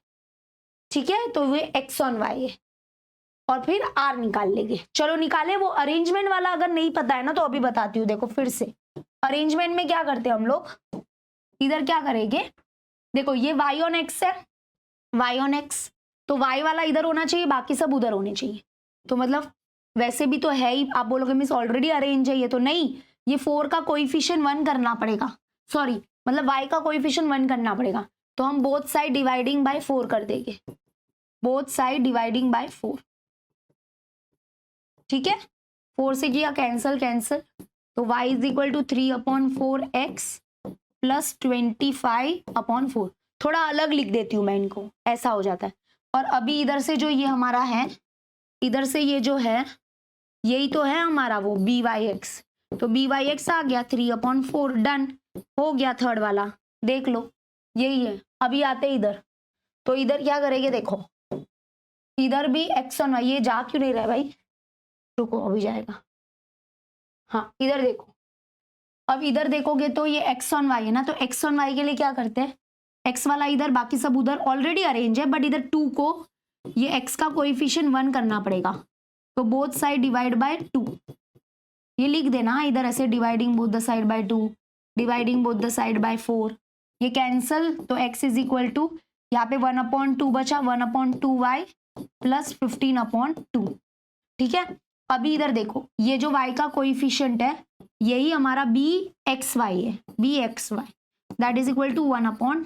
ठीक है, तो ये एक्स ऑन वाई है, और फिर आर निकाल लेंगे। चलो निकाले। वो अरेंजमेंट वाला अगर नहीं पता है ना तो अभी बताती हूँ। देखो फिर से अरेंजमेंट में क्या करते हैं हम लोग, इधर क्या करेंगे, देखो ये वाई ऑन एक्स है, वाई ऑन एक्स, तो वाई वाला इधर होना चाहिए, बाकी सब उधर होने चाहिए। तो मतलब वैसे भी तो है ही, आप बोलोगे मिस ऑलरेडी अरेंज है ये, तो नहीं, ये 4 का कोएफिशिएंट 1 करना पड़ेगा, सॉरी मतलब y का कोएफिशिएंट 1 करना पड़ेगा। तो हम बोथ साइड डिवाइडिंग बाय 4 कर देंगे, बोथ साइड डिवाइडिंग बाय 4, ठीक है, 4 से किया कैंसल, तो y is equal to 3/4x plus 25/4। थोड़ा अलग लिख देती हूँ मैं इनको, ऐसा हो जाता है। और अभी इधर से जो ये हमारा है, इधर से ये जो है यही तो है हमारा वो बी वाई एक्स, तो बी वाई एक्स आ गया 3/4, डन हो गया। थर्ड वाला देख लो यही है। अभी आते इधर, तो इधर क्या करेंगे, देखो इधर भी एक्स ऑन वाई, ये जा क्यों नहीं रहा है भाई, रुको अभी जाएगा। हाँ इधर देखो, अब इधर देखोगे तो ये एक्स ऑन वाई है ना, तो एक्स ऑन वाई के लिए क्या करते हैं, एक्स वाला इधर बाकी सब उधर ऑलरेडी अरेंज है, बट इधर 2 को ये एक्स का कोएफिशिएंट 1 करना पड़ेगा, तो बोथ साइड डिवाइड बाय 2, ये लिख देना इधर ऐसे, dividing both the side bye 2, dividing both the side bye 4, ये कैंसल, तो x इज इक्वल टू यहाँ पे 1/2 बचा, 1/2y प्लस 15/2, ठीक है। अभी इधर देखो ये जो y का कोएफिशिएंट है यही हमारा bxy है, bxy that is equal to 1/2,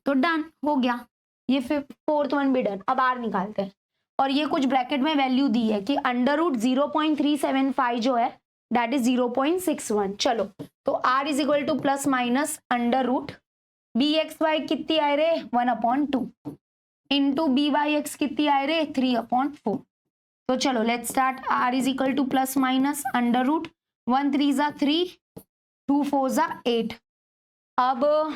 तो डन हो गया, ये फिर 4th वन भी डन। अब r निकालते हैं, और ये कुछ ब्रैकेट में वैल्यू दी है कि √0.375 जो है दैट इज 0.61। चलो तो r is equal to plus minus √ bxy कितनी आए रे 1/2 इंटू byx कितनी आए रे 3/4। तो चलो let's start. r is equal to plus minus √ 1 3 ज़ा 3, 2 4 ज़ा 8। अब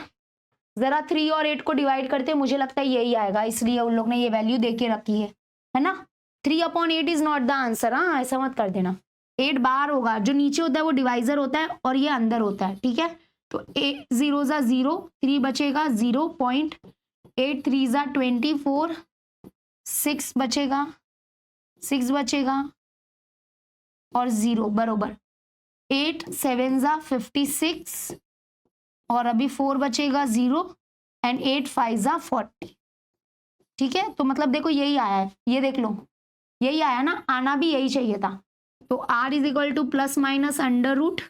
जरा 3 और 8 को डिवाइड करते, मुझे लगता है यही आएगा, इसलिए उन लोग ने ये वैल्यू दे के रखी है ना। 3/8 इज नॉट द आंसर, हाँ ऐसा मत कर देना। 8 बाहर होगा, जो नीचे होता है वो डिवाइजर होता है और ये अंदर होता है, ठीक है। तो 8 0 ज़ा 0, 3 बचेगा 0.8, 3 ज़ा 24, 6 बचेगा, 6 बचेगा और 0 बरोबर 8 7 ज़ा 56 और अभी 4 बचेगा 0 एंड 8 5 ज़ा 40, ठीक है। तो मतलब देखो यही आया है, ये देख लो यही आया ना, आना भी यही चाहिए था। तो r is equal to plus minus under root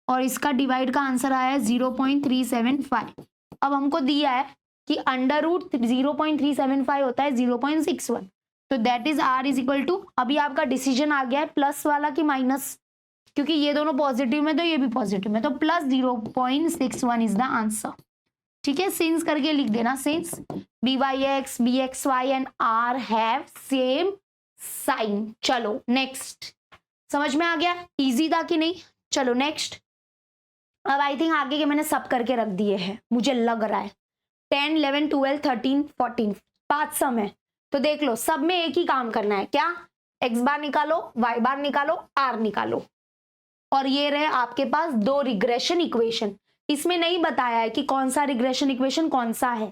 और इसका डिवाइड का आंसर आया है 0.375। अब हमको दिया है कि अंडर रूट 0.375 होता है 0.61, तो that is r is equal to, अभी आपका डिसीजन आ गया है प्लस वाला कि माइनस, क्योंकि ये दोनों पॉजिटिव में तो ये भी पॉजिटिव में, तो प्लस 0.61 इज द आंसर, ठीक है। सिंस करके लिख देना, since byx bxy and r have same sign. चलो नेक्स्ट, समझ में आ गया, इजी था कि नहीं। चलो नेक्स्ट, अब आई थिंक आगे के मैंने सब करके रख दिए हैं मुझे लग रहा है, 10 11 12 13 14 5 सम है। तो देख लो सब में एक ही काम करना है, क्या, x बार निकालो, y बार निकालो, r निकालो, और ये रहे आपके पास दो रिग्रेशन इक्वेशन। इसमें नहीं बताया है कि कौन सा रिग्रेशन इक्वेशन कौन सा है,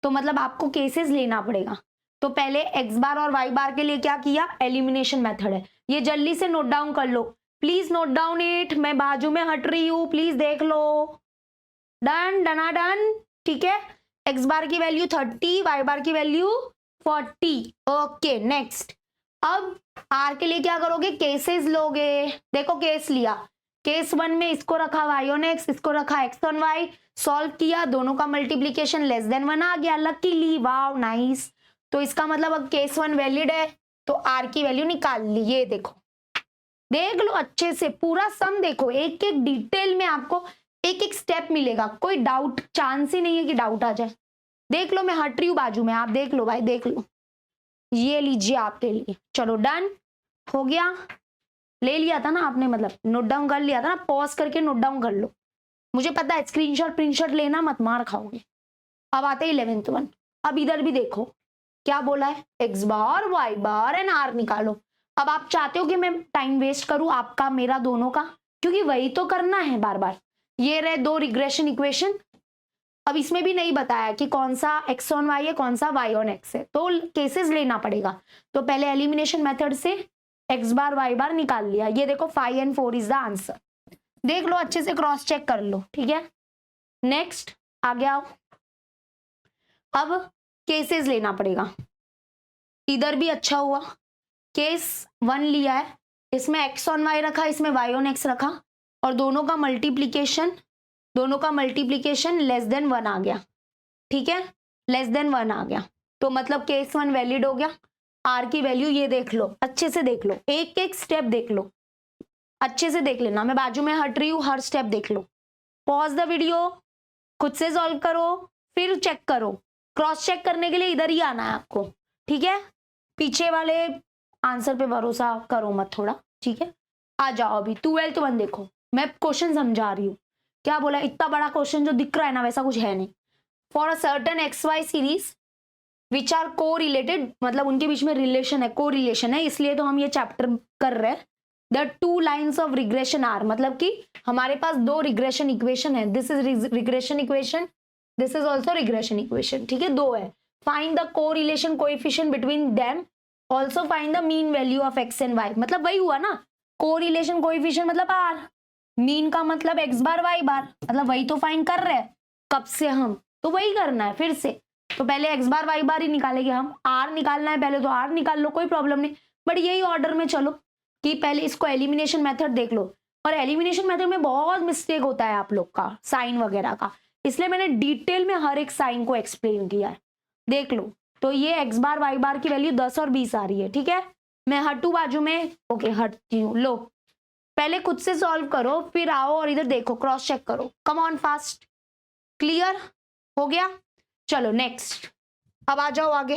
तो मतलब आपको केसेस लेना पड़ेगा। तो पहले x बार और y बार के लिए क्या किया, एलिमिनेशन मेथड है, ये जल्दी से नोट डाउन कर लो, प्लीज नोट डाउन इट, मैं बाजू में हट रही हूं, प्लीज देख लो। डन डना डन, ठीक है। x बार की वैल्यू 30, y बार की वैल्यू 40, ओके नेक्स्ट। अब r के लिए क्या करोगे, केसेस लोगे, देखो केस लिया, केस 1 में इसको रखा y ऑन x, इसको रखा x ऑन y, सॉल्व किया, दोनों का मल्टीप्लीकेशन लेस देन 1 आ गया, लकीली, वाओ नाइस। तो इसका मतलब अब केस 1 वैलिड है, तो r की वैल्यू निकाल ली, ये देखो, देख लो अच्छे से पूरा सम देखो, एक एक डिटेल में आपको एक एक स्टेप मिलेगा, कोई डाउट चांस ही नहीं है कि डाउट आ जाए। देख लो मैं हट रही हूँ बाजू में, आप देख लो भाई, देख लो, ये लीजिए आपके लिए। चलो डन हो गया, ले लिया था ना आपने, मतलब नोट डाउन कर लिया था ना, पॉज करके नोट डाउन कर लो, मुझे पता है स्क्रीनशॉट प्रिंटशॉट लेना मत, मार खाओगे। अब आते हैं 11th वन, अब इधर भी देखो क्या बोला है, x bar y bar and r निकालो। अब आप चाहते हो कि मैं टाइम वेस्ट करूं आपका मेरा दोनों का, क्योंकि वही तो करना है बार बार। ये रहे दो रिग्रेशन इक्वेशन, अब इसमें भी नहीं बताया कि कौन सा x ऑन y है कौन सा y ऑन x है, तो केसेस लेना पड़ेगा। तो पहले एलिमिनेशन मेथड से x बार y बार निकाल लिया, ये देखो 5 एंड 4 इज द आंसर, देख लो अच्छे से क्रॉस चेक कर लो, ठीक है। नेक्स्ट आगे आओ, अब केसेस लेना पड़ेगा, इधर भी अच्छा हुआ केस 1 लिया है, इसमें x ऑन y रखा, इसमें y ऑन x रखा, और दोनों का मल्टीप्लीकेशन लेस देन 1 आ गया, ठीक है, लेस देन 1 आ गया, तो मतलब केस 1 वैलिड हो गया। r की वैल्यू ये देख लो, अच्छे से देख लो, एक एक स्टेप देख लो, अच्छे से देख लेना, मैं बाजू में हट रही हूँ, हर स्टेप देख लो, पॉज द वीडियो, खुद से सॉल्व करो, फिर चेक करो, क्रॉस चेक करने के लिए इधर ही आना है आपको, ठीक है। पीछे वाले आंसर पे भरोसा करो मत थोड़ा, ठीक है। आ जाओ अभी 12th वन देखो, मैं क्वेश्चन समझा रही हूँ, क्या बोला, इतना बड़ा क्वेश्चन जो दिख रहा है ना वैसा कुछ है नहीं। For a certain XY series which are correlated, मतलब उनके बीच में रिलेशन है, को रिलेशन है, इसलिए तो हम ये चैप्टर कर रहे हैं। The 2 lines of regression are, मतलब कि हमारे पास 2 रिग्रेशन इक्वेशन है, this is regression equation, this is also regression equation, ठीक है, 2 है। Find the correlation coefficient between them, also find the mean value of x and y, मतलब वही हुआ ना, को रिलेशन कोएफिशिएंट मतलब r, मीन का मतलब x बार y बार, मतलब वही तो फाइंड कर रहे हैं कब से हम, तो वही करना है फिर से। तो पहले x बार y बार ही निकालेंगे हम, r निकालना है पहले तो r निकाल लो, कोई प्रॉब्लम नहीं, बट यही ऑर्डर में चलो कि पहले इसको एलिमिनेशन मेथड देख लो, और एलिमिनेशन मेथड में बहुत मिस्टेक होता है आप लोग का साइन वगैरह का, इसलिए मैंने डिटेल में हर एक साइन को एक्सप्लेन किया है, देख लो। तो ये x बार y बार की वैल्यू 10 और 20 आ रही है, ठीक है, मैं हटू बाजू में, ओके हटती हूँ, लो पहले खुद से सॉल्व करो, फिर आओ और इधर देखो, क्रॉस चेक करो, कम ऑन फास्ट, क्लियर हो गया। चलो नेक्स्ट, अब आ जाओ आगे,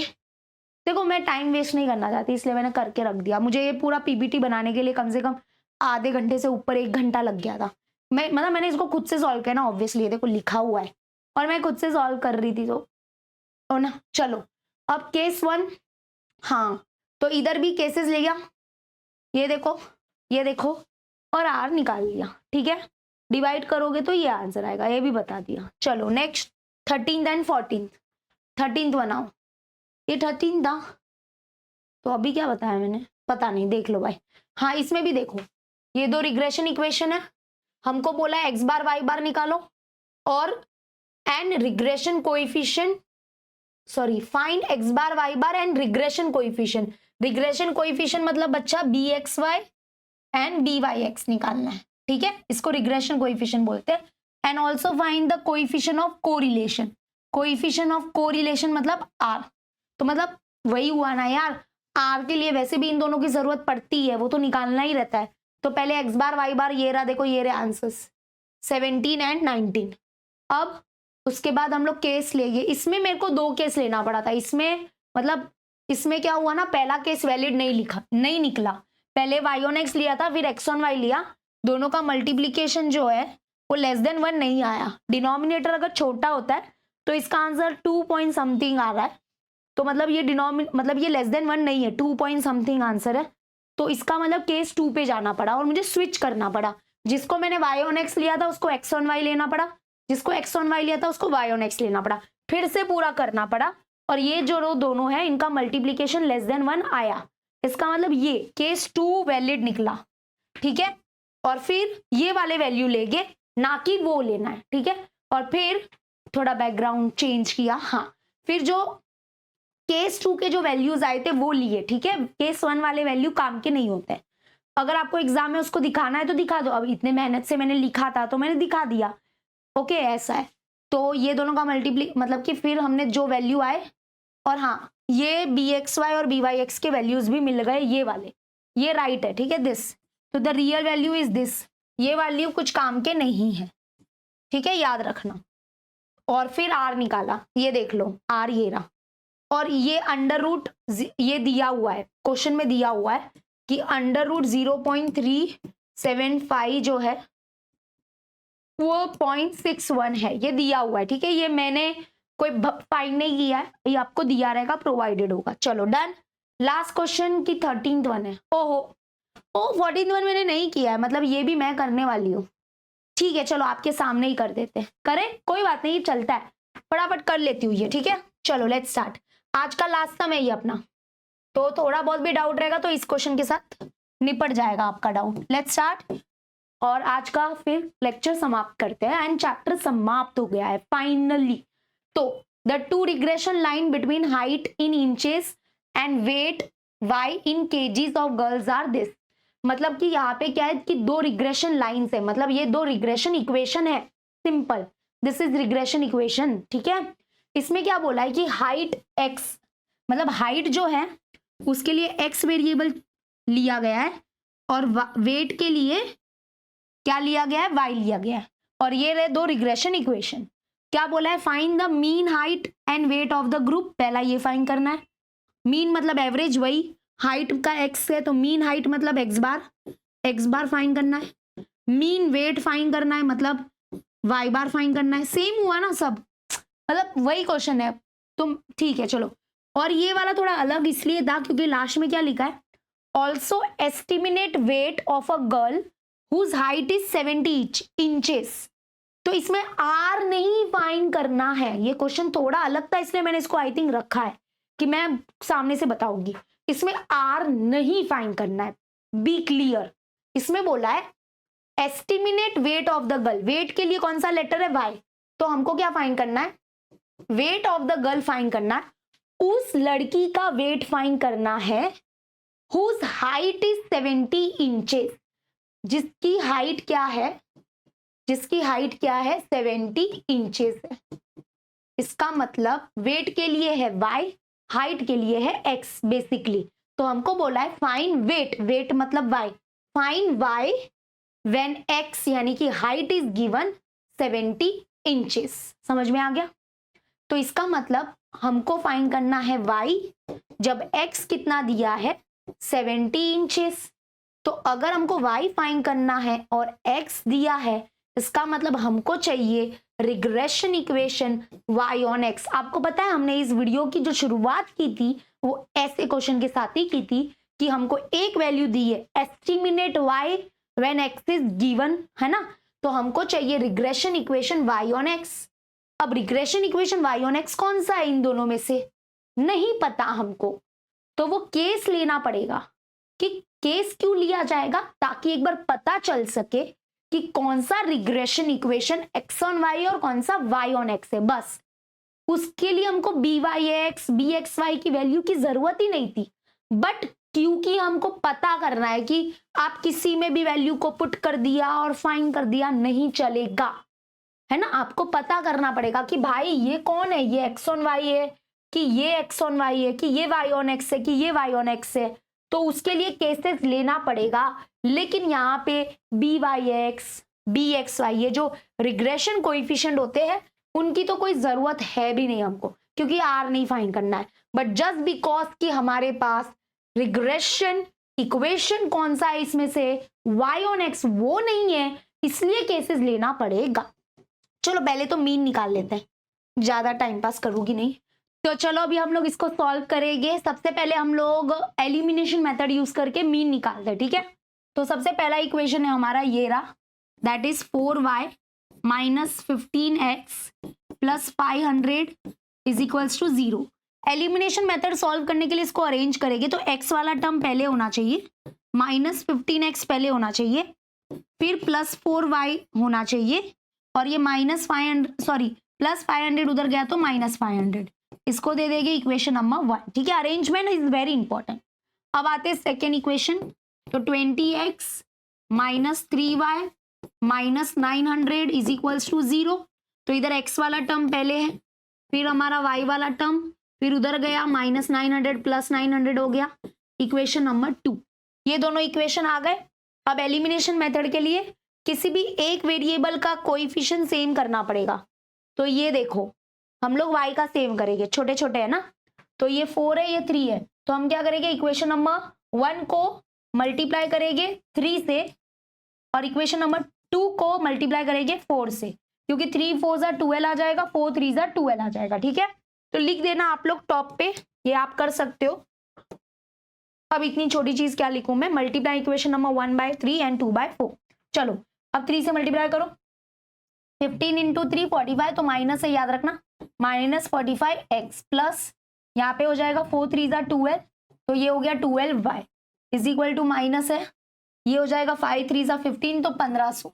देखो मैं टाइम वेस्ट नहीं करना चाहती, इसलिए मैंने करके रख दिया, मुझे ये पूरा पीपीटी बनाने के लिए कम से कम आधे घंटे से ऊपर 1 घंटा लग गया था, मतलब मैंने इसको खुद से सॉल्व किया ना, ऑब्वियसली देखो लिखा हुआ है और मैं खुद से सॉल्व कर रही थी, तो ना। चलो अब केस 1, हाँ तो इधर भी केसेस ले गया, ये देखो ये देखो, और आर निकाल लिया, ठीक है। डिवाइड करोगे तो ये आंसर आएगा, ये भी बता दिया। चलो next 13th and 14th। 13th बनाओ, ये 13 था तो अभी क्या बताया मैंने, पता नहीं, देख लो भाई। हाँ इसमें भी देखो, ये दो रिग्रेशन इक्वेशन है, हमको बोला है एक्स बार वाई बार निकालो और and regression coefficient, sorry find x bar y bar and regression coefficient. Regression coefficient मतलब बच्चा b x y and d y x निकालना है, ठीक है, इसको रिग्रेशन कोएफिशिएंट बोलते हैं। And also find the coefficient of correlation. Coefficient of correlation मतलब आर, तो मतलब वही हुआ ना यार, आर के लिए वैसे भी इन दोनों की जरूरत पड़ती है, वो तो निकालना ही रहता है। तो पहले एक्स बार वाई बार, ये रहा, देखो ये रहे आंसर्स 17 एंड 19। अब उसके बाद हम लोग केस लेंगे, इसमें मेरे को दो केस लेना पड़ा था। इसमें मतलब इसमें क्या हुआ ना, पहला केस वैलिड नहीं निकला। पहले वाई ऑन एक्स लिया था, फिर एक्स ऑन वाई लिया, दोनों का मल्टीप्लीकेशन जो है वो लेस देन 1 नहीं आया। डिनोमिनेटर अगर छोटा होता है तो इसका आंसर 2 पॉइंट समथिंग आ रहा है, तो मतलब ये मतलब ये लेस देन 1 नहीं है, 2 पॉइंट समथिंग आंसर है। तो इसका मतलब केस 2 पे जाना पड़ा और मुझे स्विच करना पड़ा। जिसको मैंने वाई ऑन एक्स लिया था उसको एक्स ऑन वाई लेना पड़ा, जिसको एक्स ऑन वाई लिया था उसको वाई ऑन एक्स लेना पड़ा, फिर से पूरा करना पड़ा। और ये जो दोनों है इनका मल्टीप्लीकेशन लेस देन 1 आया, इसका मतलब ये केस 2 वैलिड निकला, ठीक है। और फिर ये वाले वैल्यू लेंगे, ना कि वो लेना है, ठीक है। और फिर थोड़ा बैकग्राउंड चेंज किया, हाँ, फिर जो केस 2 के जो वैल्यूज आए थे वो लिए, ठीक है। केस 1 वाले वैल्यू काम के नहीं होते। अगर आपको एग्जाम में उसको दिखाना है तो दिखा दो, अब इतने मेहनत से मैंने लिखा था तो मैंने दिखा दिया, ओके ऐसा है। तो ये दोनों का मतलब कि फिर हमने जो वैल्यू आए, और हाँ ये बी एक्स वाई और बी वाई एक्स के वैल्यूज भी मिल गए, ये वाले, ये राइट है, ठीक है, दिस, तो the real value is this. ये वैल्यू कुछ काम के नहीं है, ठीक है, याद रखना। और फिर आर निकाला, ये देख लो आर ये रहा, और ये अंडर रूट, ये दिया हुआ है क्वेश्चन में, दिया हुआ है कि अंडर रूट 0.375 जो है वो 0.61 है, ये दिया हुआ है, ठीक है। ये मैंने कोई फाइंड नहीं किया है, ये आपको दिया रहेगा, प्रोवाइडेड होगा। चलो डन। लास्ट क्वेश्चन की 13th वन है। ओहो ओ 14th वन मैंने नहीं किया है, मतलब ये भी मैं करने वाली हूँ, ठीक है। चलो आपके सामने ही कर देते हैं, करें, कोई बात नहीं, चलता है, फटाफट कर लेती हूँ ये, ठीक है। चलो लेट्स स्टार्ट। आज का लास्ट सम है ये अपना, तो थोड़ा बहुत भी डाउट रहेगा तो इस क्वेश्चन के साथ निपट जाएगा आपका डाउट। Let's start. और आज का फिर लेक्चर समाप्त करते हैं एंड चैप्टर समाप्त हो गया है फाइनली। तो the two regression line between height in inches and weight y in kgs of girls are this. मतलब कि यहाँ पे क्या है कि दो रिग्रेशन लाइन्स है, मतलब ये दो रिग्रेशन इक्वेशन है, simple, this is regression equation, ठीक है। इसमें क्या बोला है कि हाइट एक्स, मतलब हाइट जो है उसके लिए एक्स वेरिएबल लिया गया है और वेट के लिए क्या लिया गया है, वाई लिया गया है। और ये रहे दो रिग्रेशन इक्वेशन। क्या बोला है, find the mean height and wait of the group. पहला ये फाइंड करना है, मीन मतलब एवरेज, वही हाइट का एक्स है तो मीन हाइट मतलब एक्स बार फाइंड करना है। मीन वेट फाइंड करना है, मतलब वाई बार फाइंड करना है। सेम हुआ ना सब, मतलब वही क्वेश्चन है, तुम ठीक है चलो। और ये वाला थोड़ा अलग इसलिए था क्योंकि लास्ट में क्या लिखा है, also estimate weight of a girl whose height is 70 inches. तो इसमें आर नहीं फाइंड करना है, ये क्वेश्चन थोड़ा अलग था इसलिए मैंने इसको आई थिंक रखा है कि मैं सामने से बताऊंगी। इसमें आर नहीं फाइंड करना है, बी क्लियर। इसमें बोला है estimate weight of the girl, weight के लिए कौन सा लेटर है, वाई, तो हमको क्या फाइंड करना है, wait of the girl find करना है, उस लड़की का वेट फाइंड करना है हुज हाइट इज 70 इंचेस, जिसकी हाइट क्या है, 70 इंचेस है। इसका मतलब वेट के लिए है वाई, हाइट के लिए है एक्स बेसिकली। तो हमको बोला है फाइंड वेट, वेट मतलब y, find y when x यानी कि हाइट इज गिवन 70 इंचेस। समझ में आ गया। तो इसका मतलब हमको फाइंड करना है वाई जब एक्स कितना दिया है 70 इंचेस। तो अगर हमको वाई फाइंड करना है और एक्स दिया है, इसका मतलब हमको चाहिए regression equation y on x। आपको पता है हमने इस वीडियो की जो शुरुआत की थी वो ऐसे क्वेश्चन के साथ ही की थी कि हमको एक वैल्यू दी है, estimate y when x is given, है ना, तो हमको चाहिए regression equation y on x। अब regression equation y on x कौन सा है इन दोनों में से, नहीं पता हमको, तो वो केस लेना पड़ेगा। कि केस क्यों लिया जाएगा, ताकि एक बार पता चल सके कि कौन सा regression equation x on y और कौन सा y ऑन x है। बस उसके लिए हमको byx bxy की वैल्यू की जरूरत ही नहीं थी, बट क्योंकि हमको पता करना है कि आप किसी में भी वैल्यू को पुट कर दिया और फाइंड कर दिया नहीं चलेगा, है ना, आपको पता करना पड़ेगा कि भाई ये कौन है, ये x ऑन y है कि ये x ऑन y है कि ये y ऑन x है कि ये y ऑन x है, तो उसके लिए केसेस लेना पड़ेगा। लेकिन यहाँ पे byx bxy ये जो रिग्रेशन कोएफिशिएंट होते हैं उनकी तो कोई जरूरत है भी नहीं हमको, क्योंकि r नहीं फाइंड करना है, बट जस्ट बिकॉज कि हमारे पास रिग्रेशन इक्वेशन कौन सा है इसमें से y ऑन x वो नहीं है, इसलिए केसेस लेना पड़ेगा। चलो पहले तो मीन निकाल लेते हैं, ज्यादा टाइम पास करूंगी नहीं। तो चलो अभी हम लोग इसको सॉल्व करेंगे। सबसे पहले हम लोग एलिमिनेशन मेथड यूज करके मीन निकालते हैं, ठीक है। तो सबसे पहला इक्वेशन है हमारा ये रहा, that is 4y minus 15x plus 500 is equals to 0। Elimination method solve करने के लिए इसको अरेंज करेंगे तो x वाला टर्म पहले होना चाहिए, माइनस 15x पहले होना चाहिए, फिर प्लस 4y होना चाहिए, और ये माइनस 500 सॉरी प्लस 500 उधर गया तो माइनस 500, इसको दे देंगे इक्वेशन नंबर 1, ठीक है। Arrangement is very important. अब आते हैं सेकेंड इक्वेशन, तो 20x minus 3y minus 900 is equals to 0। तो इधर x वाला टर्म पहले है, फिर हमारा y वाला टर्म, फिर उधर गया माइनस 900 प्लस 900 हो गया, इक्वेशन नंबर 2। ये दोनों इक्वेशन आ गए। अब एलिमिनेशन मेथड के लिए किसी भी एक वेरिएबल का कोएफिशिएंट सेम करना पड़ेगा। तो ये देखो हम लोग y का सेम करेंगे, छोटे छोटे है ना, तो ये 4 है ये 3 है, तो हम क्या करेंगे इक्वेशन नंबर 1 को मल्टीप्लाई करेंगे 3 से, और इक्वेशन नंबर 2 को मल्टीप्लाई करेंगे 4 से, क्योंकि 3 4 जा 12 आ जाएगा, 4 3 जा 12 आ जाएगा, ठीक है। तो लिख देना आप लोग टॉप पे, ये आप कर सकते हो। अब इतनी छोटी चीज क्या लिखूं मैं, मल्टीप्लाई इक्वेशन नंबर 1/3 एंड 2/4। चलो अब 3 से मल्टीप्लाई करो, 15 इंटू 3 45, तो माइनस है याद रखना, माइनस 45x प्लस यहाँ पे हो जाएगा 4 3 जा 12, तो ये हो गया 12y is equal to minus है, ये हो जाएगा 5 3 जा 15, तो 1500,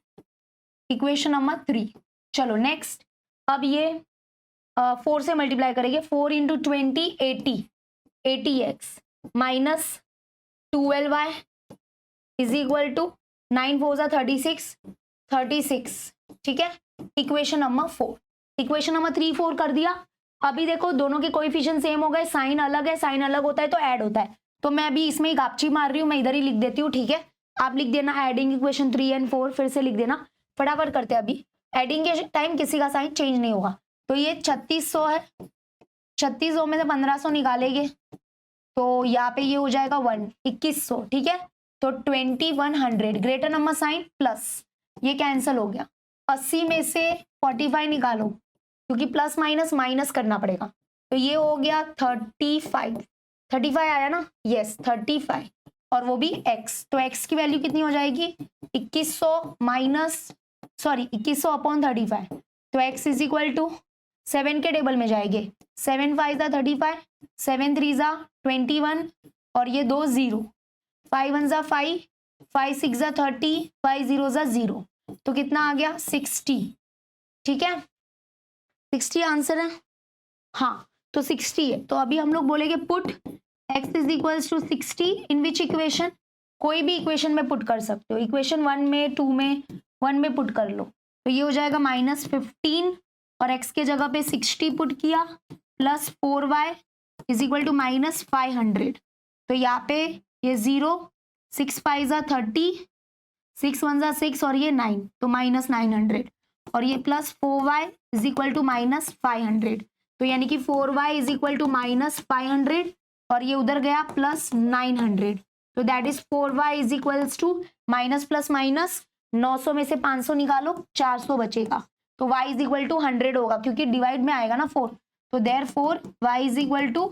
इक्वेशन नंबर 3। चलो नेक्स्ट, अब ये 4 से मल्टीप्लाई करेंगे, 4 into 20 80x minus 12y is equal to 9 4 जा 36, ठीक है, इक्वेशन नंबर 4। इक्वेशन नंबर 3 4 कर दिया। अभी देखो दोनों के कोएफिशिएंट सेम हो गए, साइन अलग है, साइन अलग होता है तो ऐड होता है, तो मैं अभी इसमें ही गापची मार रही हूँ, मैं इधर ही लिख देती हूँ, ठीक है। आप लिख देना एडिंग इक्वेशन 3 एंड 4, फिर से लिख देना, फटाफट करते हैं। अभी एडिंग के टाइम किसी का साइन चेंज नहीं होगा, तो ये 3600 है, 3600 में से 1500 निकालेंगे तो यहाँ पे ये हो जाएगा 2100, ठीक है। तो 2100 ग्रेटर नंबर साइन प्लस, ये कैंसिल हो गया, 80 में से 45 निकालो, क्योंकि प्लस माइनस माइनस करना पड़ेगा, तो ये हो गया 35 आया ना, यस 35, और वो भी x, तो x की वैल्यू कितनी हो जाएगी 2100 माइनस 2100 अपॉन 35, तो x इज इक्वल टू 7 के टेबल में जाएंगे, 7 5 जा 35, 7 3 जा 21, और ये 2 0, 5 1 जा 5, 5 6 जा 30, 5 0 जा 0, तो कितना आ गया 60, ठीक है। 60 आंसर है, हाँ तो 60 है। तो अभी हम लोग बोलेंगे put x is equals to 60 in which equation, कोई भी इक्वेशन में पुट कर सकते हो, इक्वेशन 1 में 2 में 1 में पुट कर लो, तो ये हो जाएगा -15, और x के जगह पे 60 पुट किया, plus 4y is equal to -500, तो यहाँ पे ये 0, 6 5 जा 30, 6 1 जा 6, और ये 9, तो -900, और ये plus 4y is equal to -500, तो यानी कि 4y इज इक्वल टू -500, और ये उधर गया प्लस 900, तो that is 4y is equals to minus plus minus 900 में से 500 निकालो, 400 बचेगा, तो y इज इक्वल टू 100 होगा, क्योंकि डिवाइड में आएगा ना 4, तो therefore y is equal to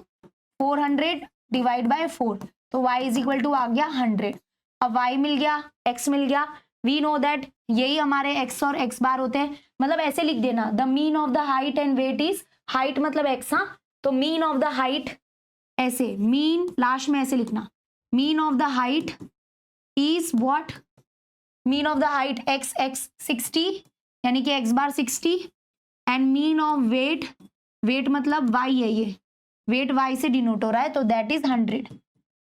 400 divide by 4, तो y इज इक्वल टू आ गया 100। अब y मिल गया, x मिल गया। वी नो दैट यही हमारे x और x बार होते हैं। मतलब ऐसे लिख देना, the mean of the height and weight is, height मतलब x, हाँ, तो मीन ऑफ द हाइट, ऐसे मीन लास्ट में ऐसे लिखना, mean of the height is what, mean of the height x 60, यानी कि x bar 60, and mean of weight, weight मतलब y है, ये वेट y से डिनोट हो रहा है, तो दैट इज 100।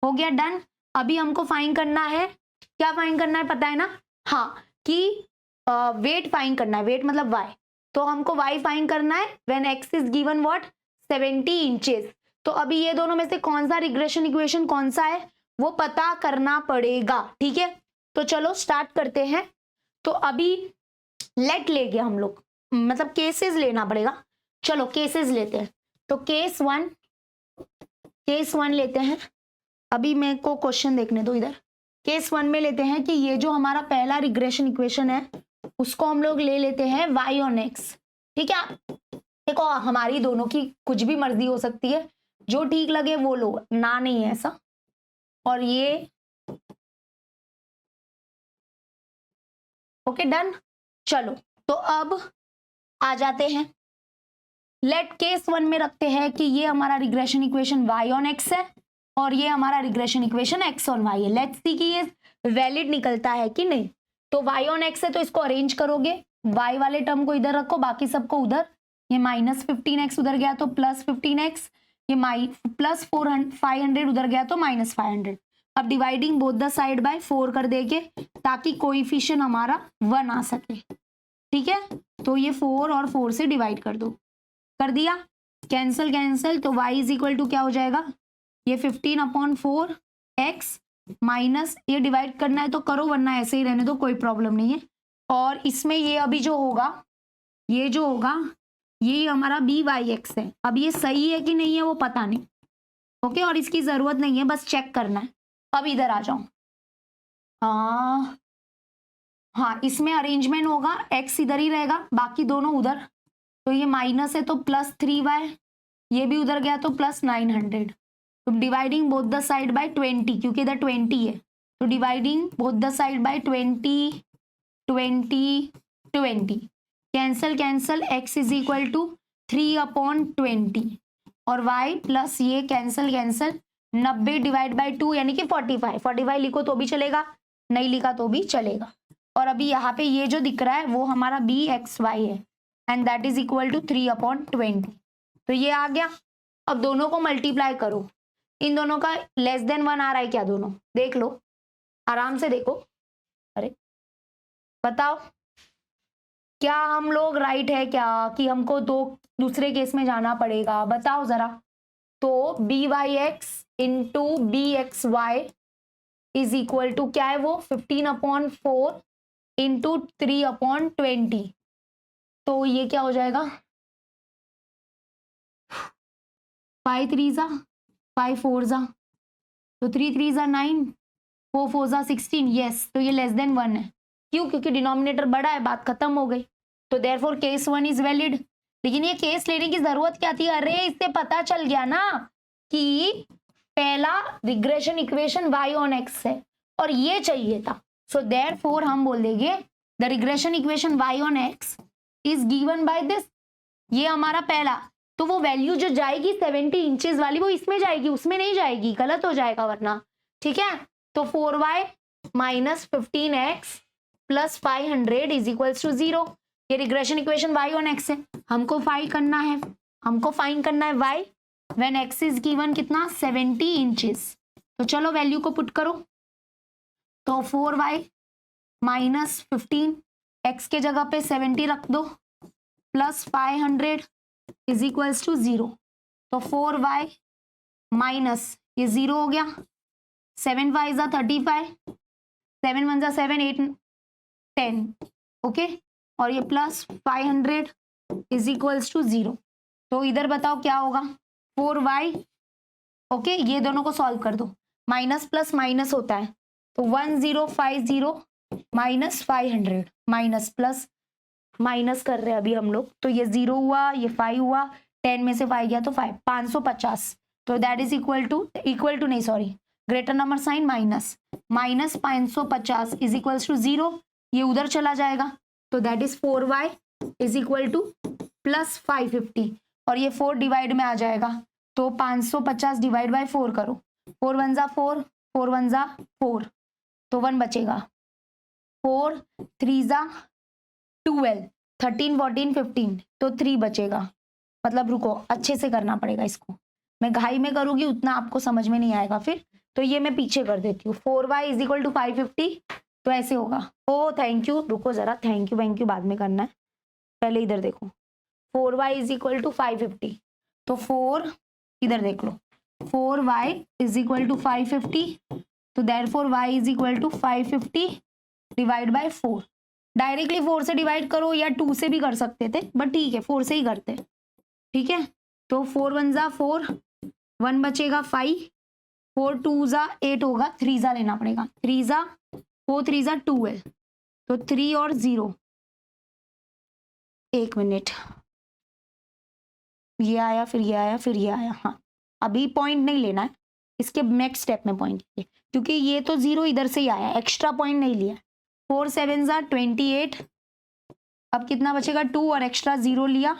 हो गया, डन। अभी हमको फाइंड करना है, क्या फाइंड करना है पता है ना, हाँ, कि वेट फाइंड करना है, वेट मतलब y, तो हमको y फाइंड करना है when x is given what 70 inches. तो अभी ये दोनों में से कौन सा रिग्रेशन इक्वेशन कौन सा है वो पता करना पड़ेगा, ठीक है। तो चलो स्टार्ट करते हैं। तो अभी लेट ले गया हम लोग, मतलब केसेस लेना पड़ेगा। चलो केसेस लेते हैं। तो केस वन लेते हैं। अभी मेरे को क्वेश्चन देखने दो इधर। केस 1 में लेते हैं कि ये जो हमारा पहला रिग्रेशन इक्वेशन है उसको हम लोग ले लेते हैं y ऑन x, ठीक है। देखो हमारी दोनों की कुछ भी मर्जी हो सकती है, जो ठीक लगे वो लो, ना नहीं है ऐसा। और ये ओके, डन। चलो तो अब आ जाते हैं, लेट केस 1 में रखते हैं कि ये हमारा regression equation y on x है और ये हमारा regression equation x on y है। लेट्स सी कि ये वैलिड निकलता है कि नहीं। तो y ऑन x है तो इसको अरेंज करोगे, y वाले टर्म को इधर रखो, बाकी सबको उधर, ये -15x उधर गया तो +15x, ये प्लस 500 उधर गया तो -500। अब dividing both the side bye 4 कर देंगे ताकि कोएफिशिएंट हमारा 1 आ सके, ठीक है। तो ये 4 और 4 से डिवाइड कर दो, कर दिया, कैंसल कैंसल, तो y इज इक्वल टू क्या हो जाएगा, ये 15/4 x माइनस, ये डिवाइड करना है तो करो वरना ऐसे ही रहने दो, कोई प्रॉब्लम नहीं है। और इसमें ये अभी जो होगा, ये जो होगा ये हमारा BY(x) है। अब ये सही है कि नहीं है वो पता नहीं, ओके, और इसकी जरूरत नहीं है, बस चेक करना है। अब इधर आ जाओ, हाँ इसमें अरेंजमेंट होगा, x इधर ही रहेगा बाकी दोनों उधर, तो ये माइनस है तो +3y, ये भी उधर गया तो +900। तो dividing both the side by 20, क्योंकि इधर 20 है, तो dividing both the side by 20 20 20, cancel cancel, x is equal to 3/20 और y प्लस ये कैंसल कैंसल, 90 डिवाइड बाय 2 यानी कि 45 लिखो तो भी चलेगा, नहीं लिखा तो भी चलेगा। और अभी यहाँ पे ये जो दिख रहा है वो हमारा BXY है and that is equal to 3/20। तो ये आ गया। अब दोनों को मल्टीप्लाई करो, इन दोनों का लेस देन 1 आ रहा है क्या, दोनों देख लो, आराम से देखो। अरे बताओ क्या हम लोग राइट है क्या कि हमको दूसरे केस में जाना पड़ेगा, बताओ जरा। तो BYX into BXY is equal to क्या है वो 15/4 इंटू 3/20। तो ये क्या हो जाएगा, 5 3 जा 5 4 जा, तो 3 3 जा 9, 4 4 जा 16, यस। तो ये लेस देन 1 है, क्यों, क्योंकि डिनोमिनेटर बड़ा है, बात खत्म हो गई। तो देयरफॉर केस 1 इज वैलिड। लेकिन ये केस लेने की जरूरत क्या थी, अरे इससे पता चल गया ना कि पहला regression equation y on x है और ये चाहिए था। सो देयरफॉर हम बोल देंगे the regression equation y on x is given by this, ये हमारा पहला। तो वो वैल्यू जो जाएगी 70 इंचेस वाली वो इसमें जाएगी, उसमें नहीं जाएगी, गलत हो जाएगा वरना, ठीक है। तो 4y minus 15x plus 500 is equals to 0। ये regression equation y on x है, हमको फाइंड करना है y when x is given कितना 70 इंचेस। तो चलो वैल्यू को पुट करो, तो 4y माइनस 15 x के जगह पे 70 रख दो प्लस 500 इज इक्वल्स टू 0। तो 4y माइनस ये 0 हो गया, 7 5 जा 35, 7 1 जा 7 8 10, ओके, और ये प्लस 500 इज इक्वल्स टू 0। तो इधर बताओ क्या होगा, 4y, ओके, ये दोनों को सॉल्व कर दो, माइनस प्लस माइनस होता है, तो 1050 माइनस 500, माइनस प्लस माइनस कर रहे हैं अभी हम लोग, तो ये 0 हुआ, ये 5 हुआ, 10 में से 5 गया तो 5, 550। तो दैट इज इक्वल टू नहीं sorry greater number sign minus, minus 550 is equals to 0, ये उधर चला जाएगा, तो that is 4y is equal to plus 550, और ये 4 डिवाइड में आ जाएगा, तो 550 डिवाइड बाय 4 करो, 4 1 जा 4, 4 1 जा 4, तो 1 बचेगा, 4 3 जा 12, 13 14 15, तो 3 बचेगा। मतलब रुको, अच्छे से करना पड़ेगा इसको, मैं घाई में करूंगी उतना आपको समझ में नहीं आएगा फिर, तो ये मैं पीछे कर देती हूँ। 4y इज इक्वल टू 550, तो ऐसे होगा। ओ थैंक यू, रुको जरा, थैंक यू बाद में करना है, पहले इधर देखो, 4y इज इक्वल टू 550, तो 4 इधर देख लो, 4y इज इक्वल टू 550, तो therefore y is equal to 550 divide by 4। Directly 4 से डिवाइड करो या 2 से भी कर सकते थे, बट ठीक है 4 से ही करते, ठीक है। तो 4 1 जा 4, 1 बचेगा 5, 4 2 जा 8 होगा, 3 जा लेना पड़ेगा, 3 जा 4 3 जा 12, तो 3 और 0, 1 मिनट, ये आया फिर ये आया फिर ये आया। हाँ अभी पॉइंट नहीं लेना है, इसके नेक्स्ट स्टेप में पॉइंट लीजिए, क्योंकि ये तो 0 इधर से ही आया, एक्स्ट्रा पॉइंट नहीं लिया। 4 7 जा 28, अब कितना बचेगा 2 और एक्स्ट्रा 0 लिया,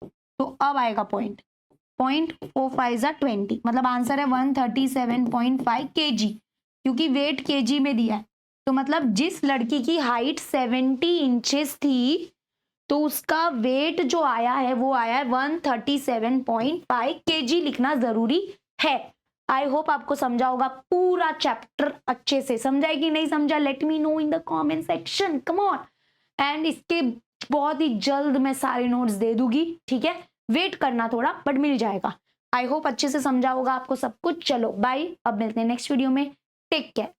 तो अब आएगा पॉइंट, 0.45 जा 20, मतलब आंसर है 137.5 kg, क्योंकि वेट kg में दिया है, तो मतलब जिस लड़की की हाइट 70 इंचेस थी तो उसका वेट जो आया है वो आया है 137.5 kg, लिखना जरूरी है। आई होप आपको समझा होगा, पूरा चैप्टर अच्छे से समझा है कि नहीं समझा, let me know in the comment section, come on. And इसके बहुत ही जल्द मैं सारे नोट्स दे दूंगी, ठीक है, वेट करना थोड़ा, बट मिल जाएगा। आई होप अच्छे से समझा होगा आपको सब कुछ। चलो बाय, अब मिलते हैं नेक्स्ट वीडियो में, टेक केयर।